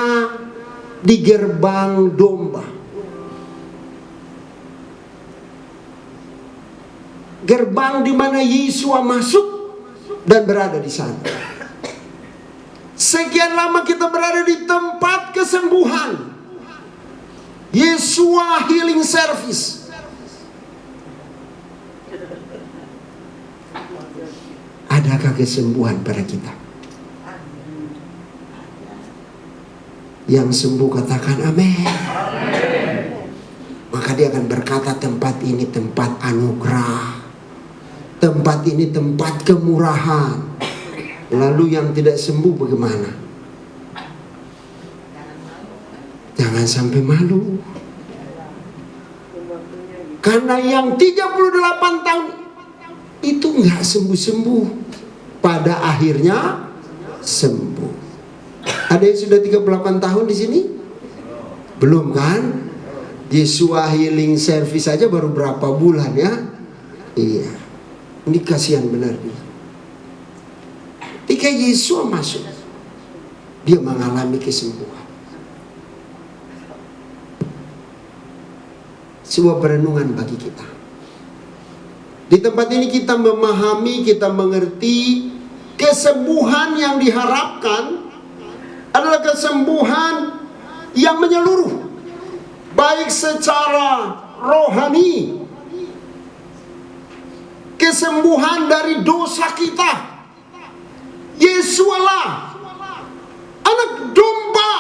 di gerbang domba, gerbang di mana Yesus masuk dan berada di sana. Sekian lama kita berada di tempat kesembuhan, Yesua Healing Service. Adakah kesembuhan pada kita? Yang sembuh katakan amin. Maka dia akan berkata, tempat ini tempat anugerah, tempat ini tempat kemurahan. Lalu yang tidak sembuh bagaimana? Jangan sampai malu. Karena yang 38 tahun itu nggak sembuh-sembuh, pada akhirnya sembuh. Ada yang sudah 38 tahun di sini? Belum kan? Yesua Healing Service saja baru berapa bulan ya? Iya. Ini kasihan benar nih. Ketika Yesus masuk, dia mengalami kesembuhan. Sebuah perenungan bagi kita. Di tempat ini kita memahami, kita mengerti kesembuhan yang diharapkan adalah kesembuhan yang menyeluruh, baik secara rohani, kesembuhan dari dosa kita. Yesualah anak domba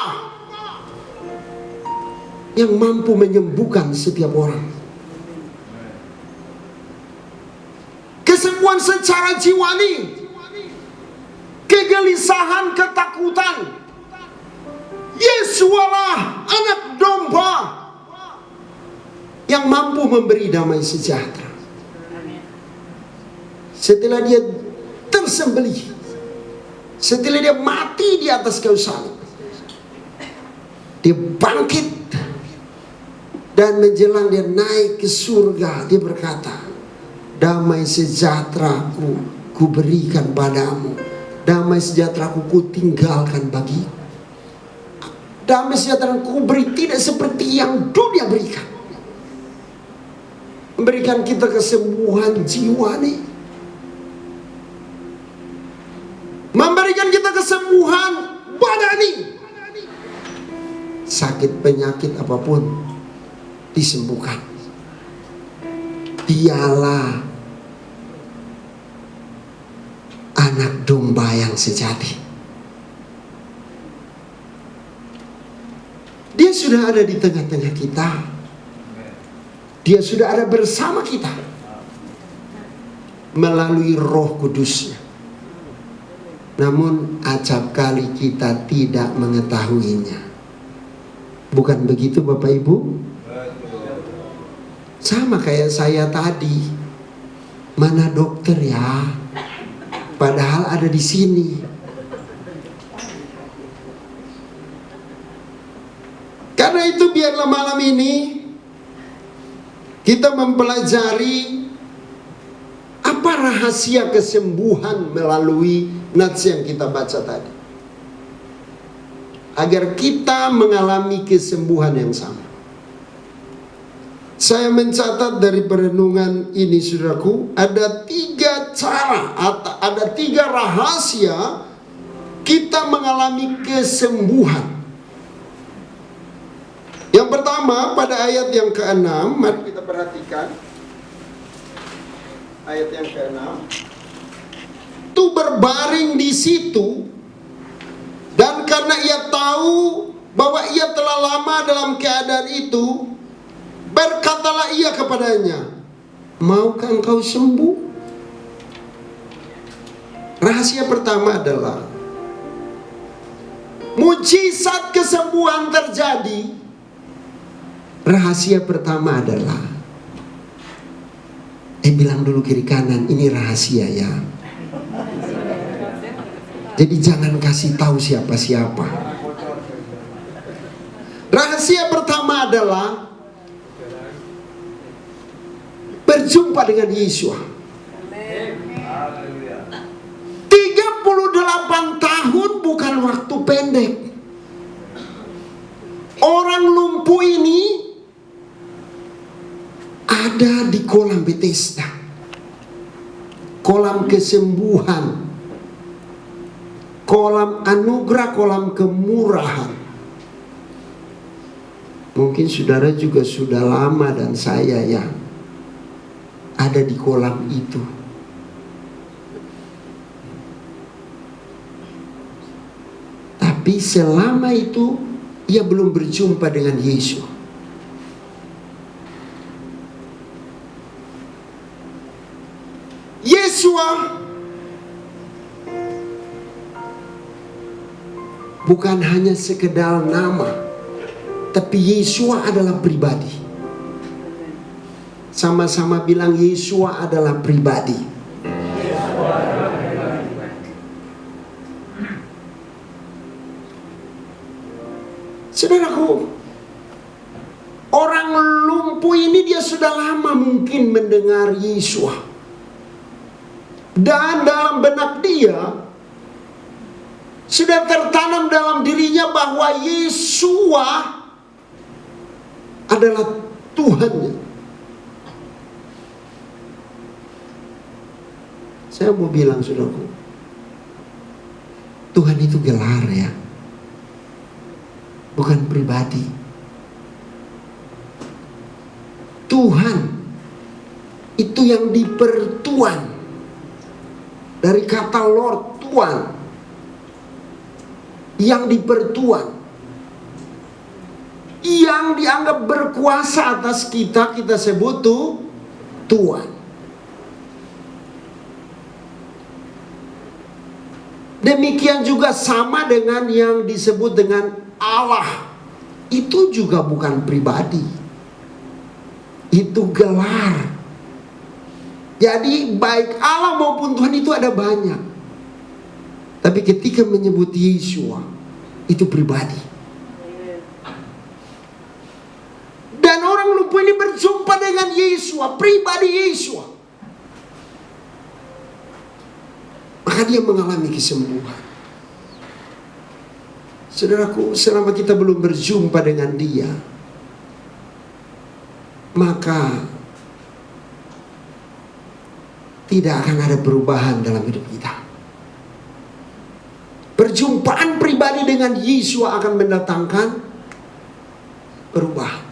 yang mampu menyembuhkan setiap orang. Kesembuhan secara jiwani, kegelisahan, ketakutan. Yesualah anak domba yang mampu memberi damai sejahtera. Setelah dia tersembelih, setelah dia mati di atas kayu salib, dia bangkit, dan menjelang dia naik ke surga, dia berkata, damai sejahteraku ku berikan padamu, damai sejahteraku ku tinggalkan bagimu. Damai sejahtera ku beri tidak seperti yang dunia berikan. Memberikan kita kesembuhan jiwani, memberikan kita kesembuhan badani. Sakit penyakit apapun disembuhkan. Dialah anak domba yang sejati. Dia sudah ada di tengah-tengah kita. Dia sudah ada bersama kita melalui Roh Kudusnya. Namun acap kali kita tidak mengetahuinya. Bukan begitu Bapak Ibu? Sama kayak saya tadi. Mana dokter ya? Padahal ada di sini. Karena itu biarlah malam ini kita mempelajari apa rahasia kesembuhan melalui nats yang kita baca tadi. Agar kita mengalami kesembuhan yang sama. Saya mencatat dari perenungan ini, saudaraku, ada 3 cara atau ada 3 rahasia kita mengalami kesembuhan. Yang pertama pada ayat yang ke-6, mari kita perhatikan ayat yang ke-6. Itu berbaring di situ, dan karena ia tahu bahwa ia telah lama dalam keadaan itu, berkatalah ia kepadanya, maukah engkau sembuh? Rahasia pertama adalah mujizat kesembuhan terjadi. Rahasia pertama adalah, bilang dulu kiri kanan, ini rahasia ya. Jadi jangan kasih tahu siapa-siapa. Rahasia pertama adalah berjumpa dengan Yesus. 38 tahun bukan waktu pendek. Orang lumpuh ini ada di kolam Bethesda, kolam kesembuhan, kolam anugerah, kolam kemurahan. Mungkin saudara juga sudah lama dan saya ya ada di kolam itu. Tapi selama itu ia belum berjumpa dengan Yesus. Yesua bukan hanya sekedar nama, tapi Yesua adalah pribadi. Sama-sama bilang, Yesua adalah pribadi. Saudaraku, orang lumpuh ini dia sudah lama mungkin mendengar Yesua. Dan dalam benak dia sudah tertanam dalam dirinya bahwa Yesua adalah Tuhannya. Saya mau bilang, saudaraku, Tuhan itu gelar ya, bukan pribadi. Tuhan itu yang dipertuan, dari kata Lord, Tuhan, yang dipertuan, yang dianggap berkuasa atas kita, kita sebut tuh Tuhan. Demikian juga sama dengan yang disebut dengan Allah. Itu juga bukan pribadi, itu gelar. Jadi baik Allah maupun Tuhan itu ada banyak. Tapi ketika menyebut Yesua, itu pribadi. Dan orang lumpuh ini berjumpa dengan Yesua, pribadi Yesua. Maka dia mengalami kesembuhan. Saudaraku, selama kita belum berjumpa dengan dia, maka tidak akan ada perubahan dalam hidup kita. Perjumpaan pribadi dengan Yesus akan mendatangkan perubahan.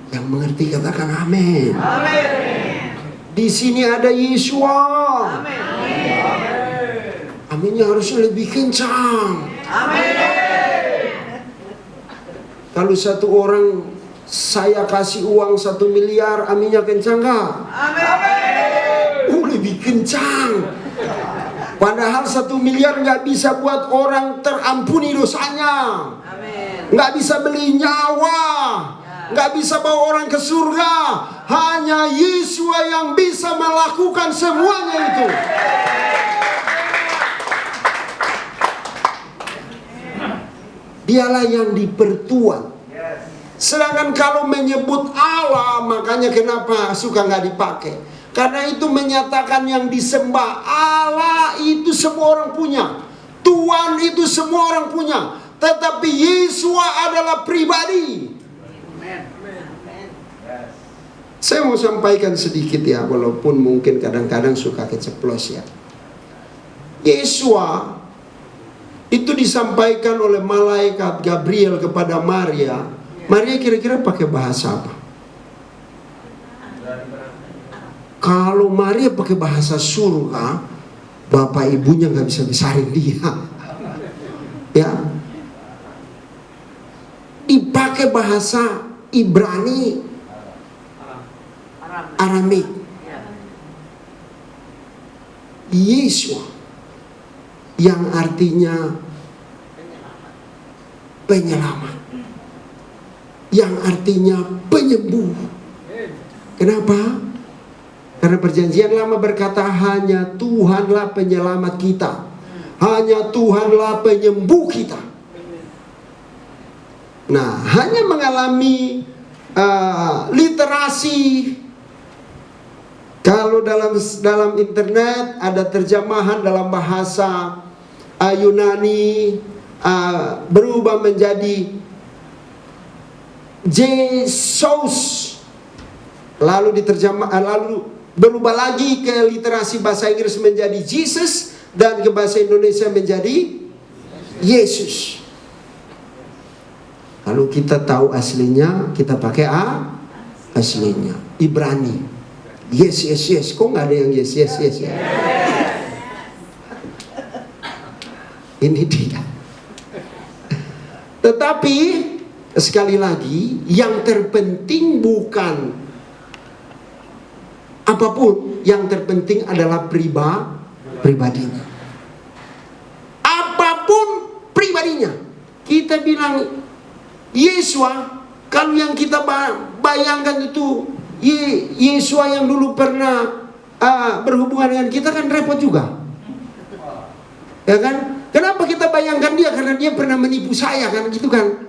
Yang mengerti katakan amin. Di sini ada Yesus. Aminnya harusnya lebih kencang. Kalau satu orang saya kasih uang 1 miliar, aminnya kencang gak? Lebih kencang. Padahal 1 miliar gak bisa buat orang terampuni dosanya. Gak bisa beli nyawa, gak bisa bawa orang ke surga. Hanya Yesus yang bisa melakukan semuanya itu. Dialah yang dipertuan. Sedangkan kalau menyebut Allah, makanya kenapa suka nggak dipakai? Karena itu menyatakan yang disembah Allah itu semua orang punya. Tuhan itu semua orang punya. tetapi Yesua adalah pribadi. Saya mau sampaikan sedikit ya, walaupun mungkin kadang-kadang suka keceplos ya. Yesua itu disampaikan oleh malaikat Gabriel kepada Maria. Maria kira-kira pakai bahasa apa? Kalau Maria pakai bahasa surga, bapak ibunya nggak bisa besarin dia. Ya, dipakai bahasa Ibrani, Aramik. Yesua yang artinya penyelamat, yang artinya penyembuh. Kenapa? Karena perjanjian lama berkata hanya Tuhanlah penyelamat kita, hanya Tuhanlah penyembuh kita. Nah, hanya mengalami literasi. Kalau dalam internet ada terjemahan dalam bahasa Yunani, berubah menjadi Jesus, lalu berubah lagi ke literasi bahasa Inggris menjadi Jesus, dan ke bahasa Indonesia menjadi Yesus. Kalau kita tahu aslinya, kita pakai aslinya Ibrani. Yes. Kok nggak ada yang yes ya? Ini dia. Tetapi sekali lagi, yang terpenting bukan apapun, yang terpenting adalah pribadinya. Apapun pribadinya. Kita bilang Yesua, kalau yang kita bayangkan itu Yesua yang dulu pernah berhubungan dengan kita, kan repot juga. Ya kan? Kenapa kita bayangkan dia? Karena dia pernah menipu saya, kan gitu kan.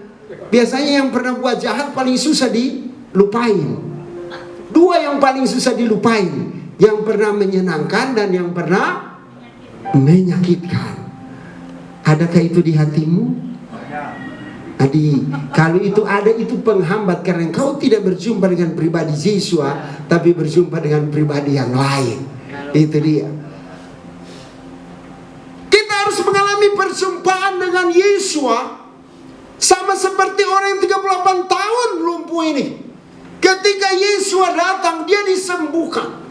Biasanya yang pernah buat jahat paling susah dilupain. Dua yang paling susah dilupain, yang pernah menyenangkan dan yang pernah menyakitkan. Adakah itu di hatimu? Adi, kalau itu ada, itu penghambat karena engkau tidak berjumpa dengan pribadi Yesua, tapi berjumpa dengan pribadi yang lain. Itu dia. Kita harus mengalami perjumpaan dengan Yesua, sama seperti orang yang 38 tahun lumpuh ini. Ketika Yesua datang, dia disembuhkan.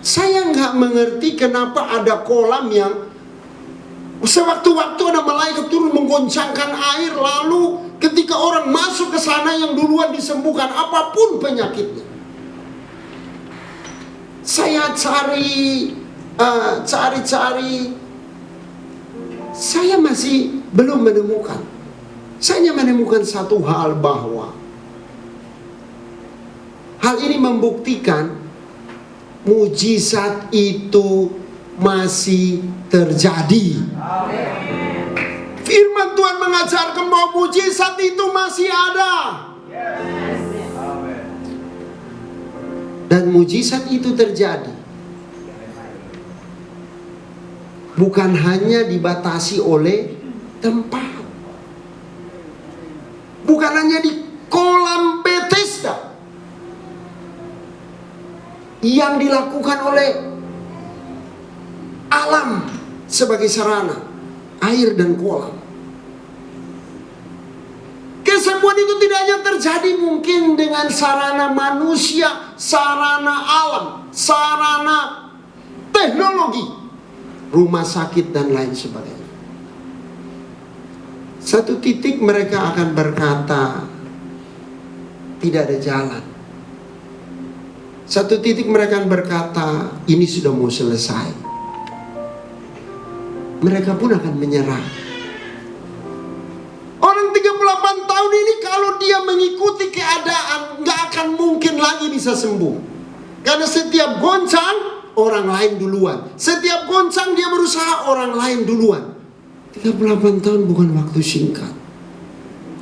Saya nggak mengerti kenapa ada kolam yang sewaktu-waktu ada malaikat turun menggoncangkan air, lalu ketika orang masuk ke sana yang duluan disembuhkan apapun penyakitnya. Saya cari, saya masih belum menemukan. Saya hanya menemukan satu hal, bahwa hal ini membuktikan mujizat itu masih terjadi. Firman Tuhan mengajarkan bahwa mujizat itu masih ada. Dan mujizat itu terjadi bukan hanya dibatasi oleh tempat, bukan hanya di kolam Bethesda yang dilakukan oleh alam sebagai sarana, air dan kolam. Kesembuhan itu tidak hanya terjadi mungkin dengan sarana manusia, sarana alam, sarana teknologi, rumah sakit dan lain sebagainya. Satu titik mereka akan berkata tidak ada jalan. Satu titik mereka akan berkata ini sudah mau selesai. Mereka pun akan menyerah. Orang 38 tahun ini kalau dia mengikuti keadaan, nggak akan mungkin lagi bisa sembuh. Karena setiap goncang orang lain duluan. Setiap goncang dia berusaha orang lain duluan. 38 tahun bukan waktu singkat.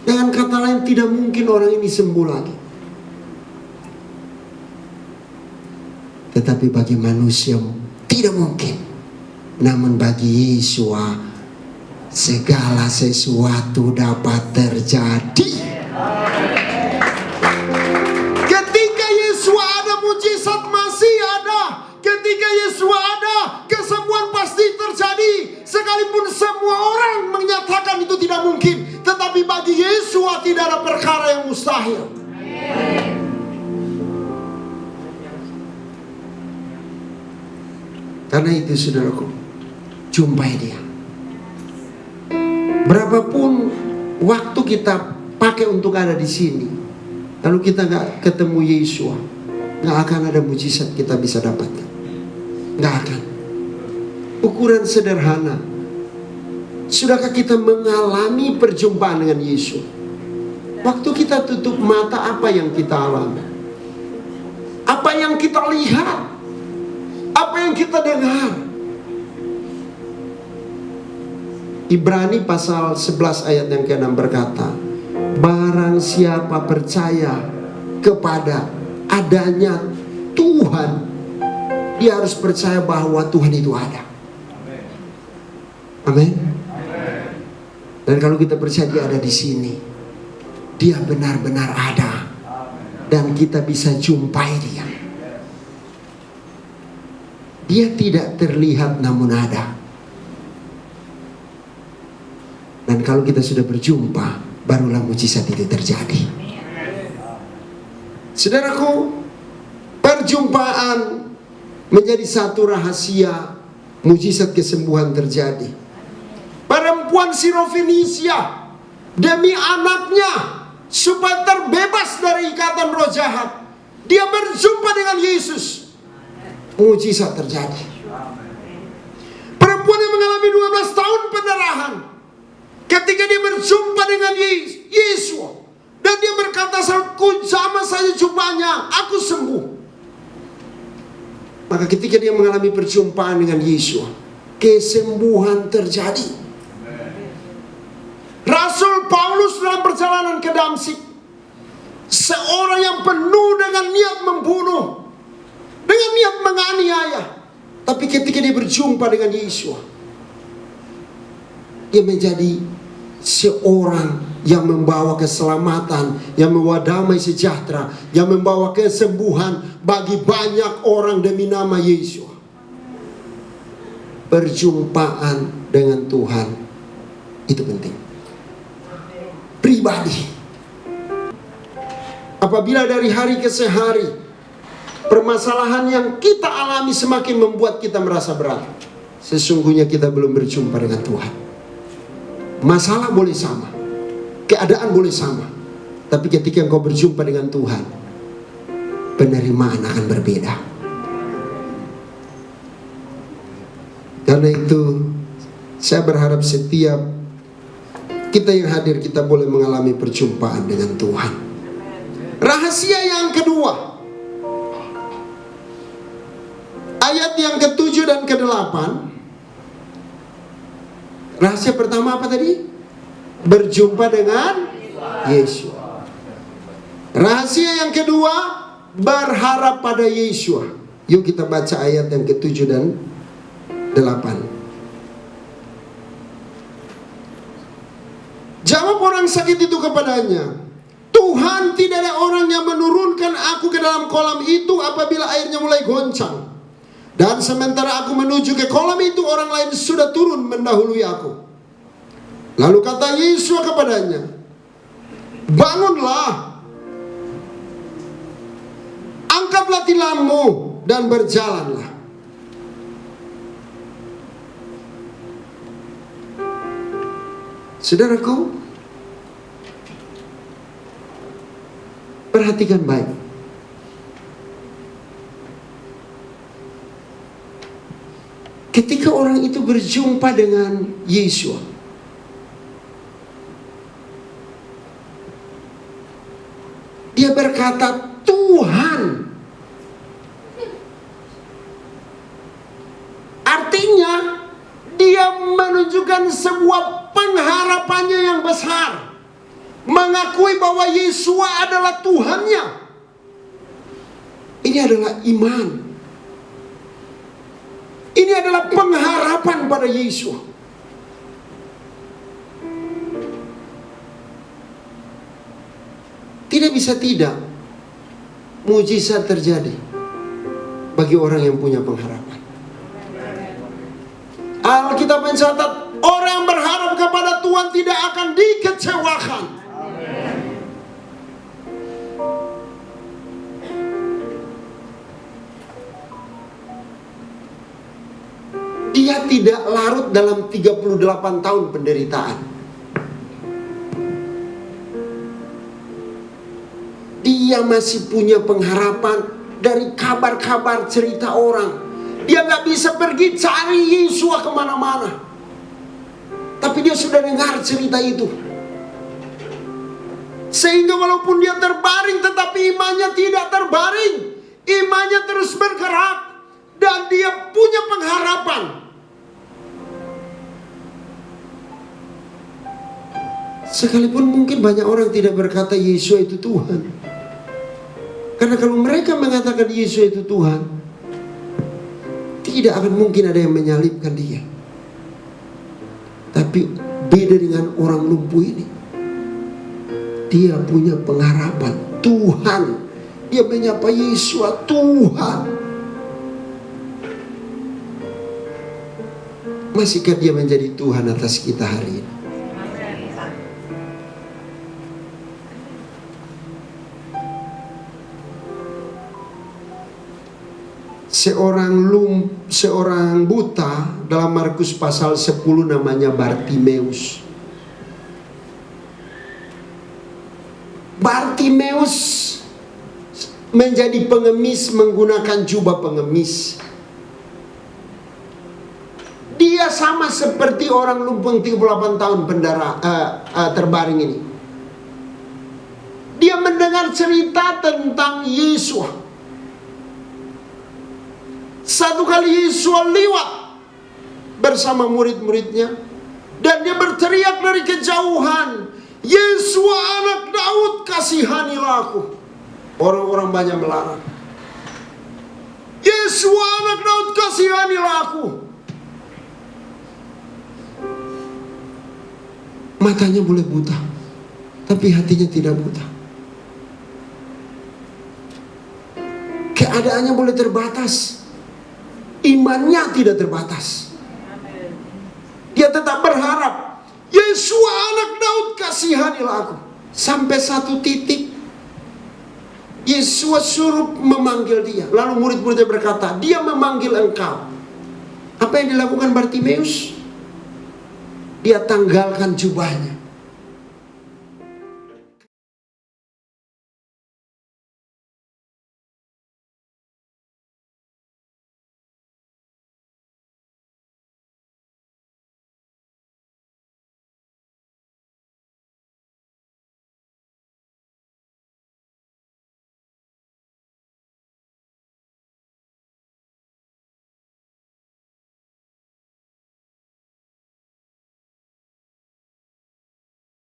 Dengan kata lain, tidak mungkin orang ini sembuh lagi. Tetapi bagi manusia tidak mungkin. Namun bagi Yesua segala sesuatu dapat terjadi. Ketika Yesus ada, mujizat masih ada. Ketika Yesus ada, kesembuhan pasti terjadi. Sekalipun semua orang menyatakan itu tidak mungkin, tetapi bagi Yesus tidak ada perkara yang mustahil. Karena itu saudaraku, jumpai dia. Berapapun waktu kita pakai untuk ada di sini, lalu kita nggak ketemu Yesus, nggak akan ada mujizat kita bisa dapatkan. Nggak akan. Ukuran sederhana. Sudahkah kita mengalami perjumpaan dengan Yesus? Waktu kita tutup mata, apa yang kita alami? Apa yang kita lihat? Apa yang kita dengar? Ibrani pasal 11 ayat yang ke-6 berkata, barang siapa percaya kepada adanya Tuhan, dia harus percaya bahwa Tuhan itu ada. Amin. Dan kalau kita percaya dia ada di sini, dia benar-benar ada, dan kita bisa jumpai dia. Dia tidak terlihat namun ada. Dan kalau kita sudah berjumpa, barulah mujizat itu terjadi. Saudaraku, perjumpaan menjadi satu rahasia mujizat kesembuhan terjadi. Perempuan Sirofenisia demi anaknya supaya terbebas dari ikatan roh jahat, dia berjumpa dengan Yesus. Mujizat terjadi. Perempuan yang mengalami 12 tahun pendarahan, ketika dia berjumpa dengan Yesus, dan dia berkata, sama saja jumpanya, aku sembuh. Maka ketika dia mengalami perjumpaan dengan Yesus, kesembuhan terjadi. Rasul Paulus dalam perjalanan ke Damsyik, seorang yang penuh dengan niat membunuh, dengan niat menganiaya, tapi ketika dia berjumpa dengan Yesus, dia menjadi seorang yang membawa keselamatan, yang membawa damai sejahtera, yang membawa kesembuhan bagi banyak orang demi nama Yesus. Perjumpaan dengan Tuhan itu penting. Pribadi. Apabila dari hari ke hari permasalahan yang kita alami semakin membuat kita merasa berat, sesungguhnya kita belum berjumpa dengan Tuhan. Masalah boleh sama, keadaan boleh sama, tapi ketika engkau berjumpa dengan Tuhan, penerimaan akan berbeda. Karena itu saya berharap setiap kita yang hadir, kita boleh mengalami perjumpaan dengan Tuhan. Rahasia yang kedua, ayat yang ke-7 dan ke-8. Rahasia pertama apa tadi? Berjumpa dengan Yesus. Rahasia yang kedua, berharap pada Yesus. Yuk kita baca ayat yang ke-7 dan 8. Jawab orang sakit itu kepadanya, Tuhan, tidak ada orang yang menurunkan aku ke dalam kolam itu apabila airnya mulai goncang. Dan sementara aku menuju ke kolam itu, orang lain sudah turun mendahului aku. Lalu kata Yesus kepadanya, bangunlah, angkatlah tilammu dan berjalanlah. Saudaraku, perhatikan baik. Ketika orang itu berjumpa dengan Yesus, dia berkata, Tuhan. Artinya, dia menunjukkan sebuah pengharapannya yang besar, mengakui bahwa Yesus adalah Tuhannya. Ini adalah iman. Ini adalah pengharapan pada Yesus. Tidak bisa tidak. Mujizat terjadi bagi orang yang punya pengharapan. Alkitab mencatat, orang yang berharap kepada Tuhan tidak akan dikecewakan. Dia tidak larut dalam 38 tahun penderitaan. Dia masih punya pengharapan dari kabar-kabar cerita orang. Dia nggak bisa pergi cari Yesus kemana-mana. Tapi dia sudah dengar cerita itu. Sehingga walaupun dia terbaring, tetapi imannya tidak terbaring. Imannya terus bergerak. Dan dia punya pengharapan. Sekalipun mungkin banyak orang tidak berkata Yesus itu Tuhan. Karena kalau mereka mengatakan Yesus itu Tuhan, tidak akan mungkin ada yang menyalibkan dia. Tapi beda dengan orang lumpuh ini. Dia punya pengharapan Tuhan. Dia menyapa Yesus Tuhan. Masihkah dia menjadi Tuhan atas kita hari ini? Seorang buta dalam Markus pasal 10 namanya Bartimeus. Bartimeus menjadi pengemis menggunakan jubah pengemis. Dia sama seperti orang lumpuh 38 tahun terbaring ini. Dia mendengar cerita tentang Yesus. Satu kali Yesus lewat bersama murid-muridnya, dan dia berteriak dari kejauhan, Yesus anak Daud, kasihanilah aku. Orang-orang banyak melarang. Yesus anak Daud, kasihanilah aku. Matanya boleh buta, tapi hatinya tidak buta. Keadaannya boleh terbatas, imannya tidak terbatas. Dia tetap berharap, Yesus anak Daud, kasihanilah aku. Sampai satu titik Yesus suruh memanggil dia. Lalu murid-muridnya berkata, dia memanggil engkau. Apa yang dilakukan Bartimeus? Dia tanggalkan jubahnya.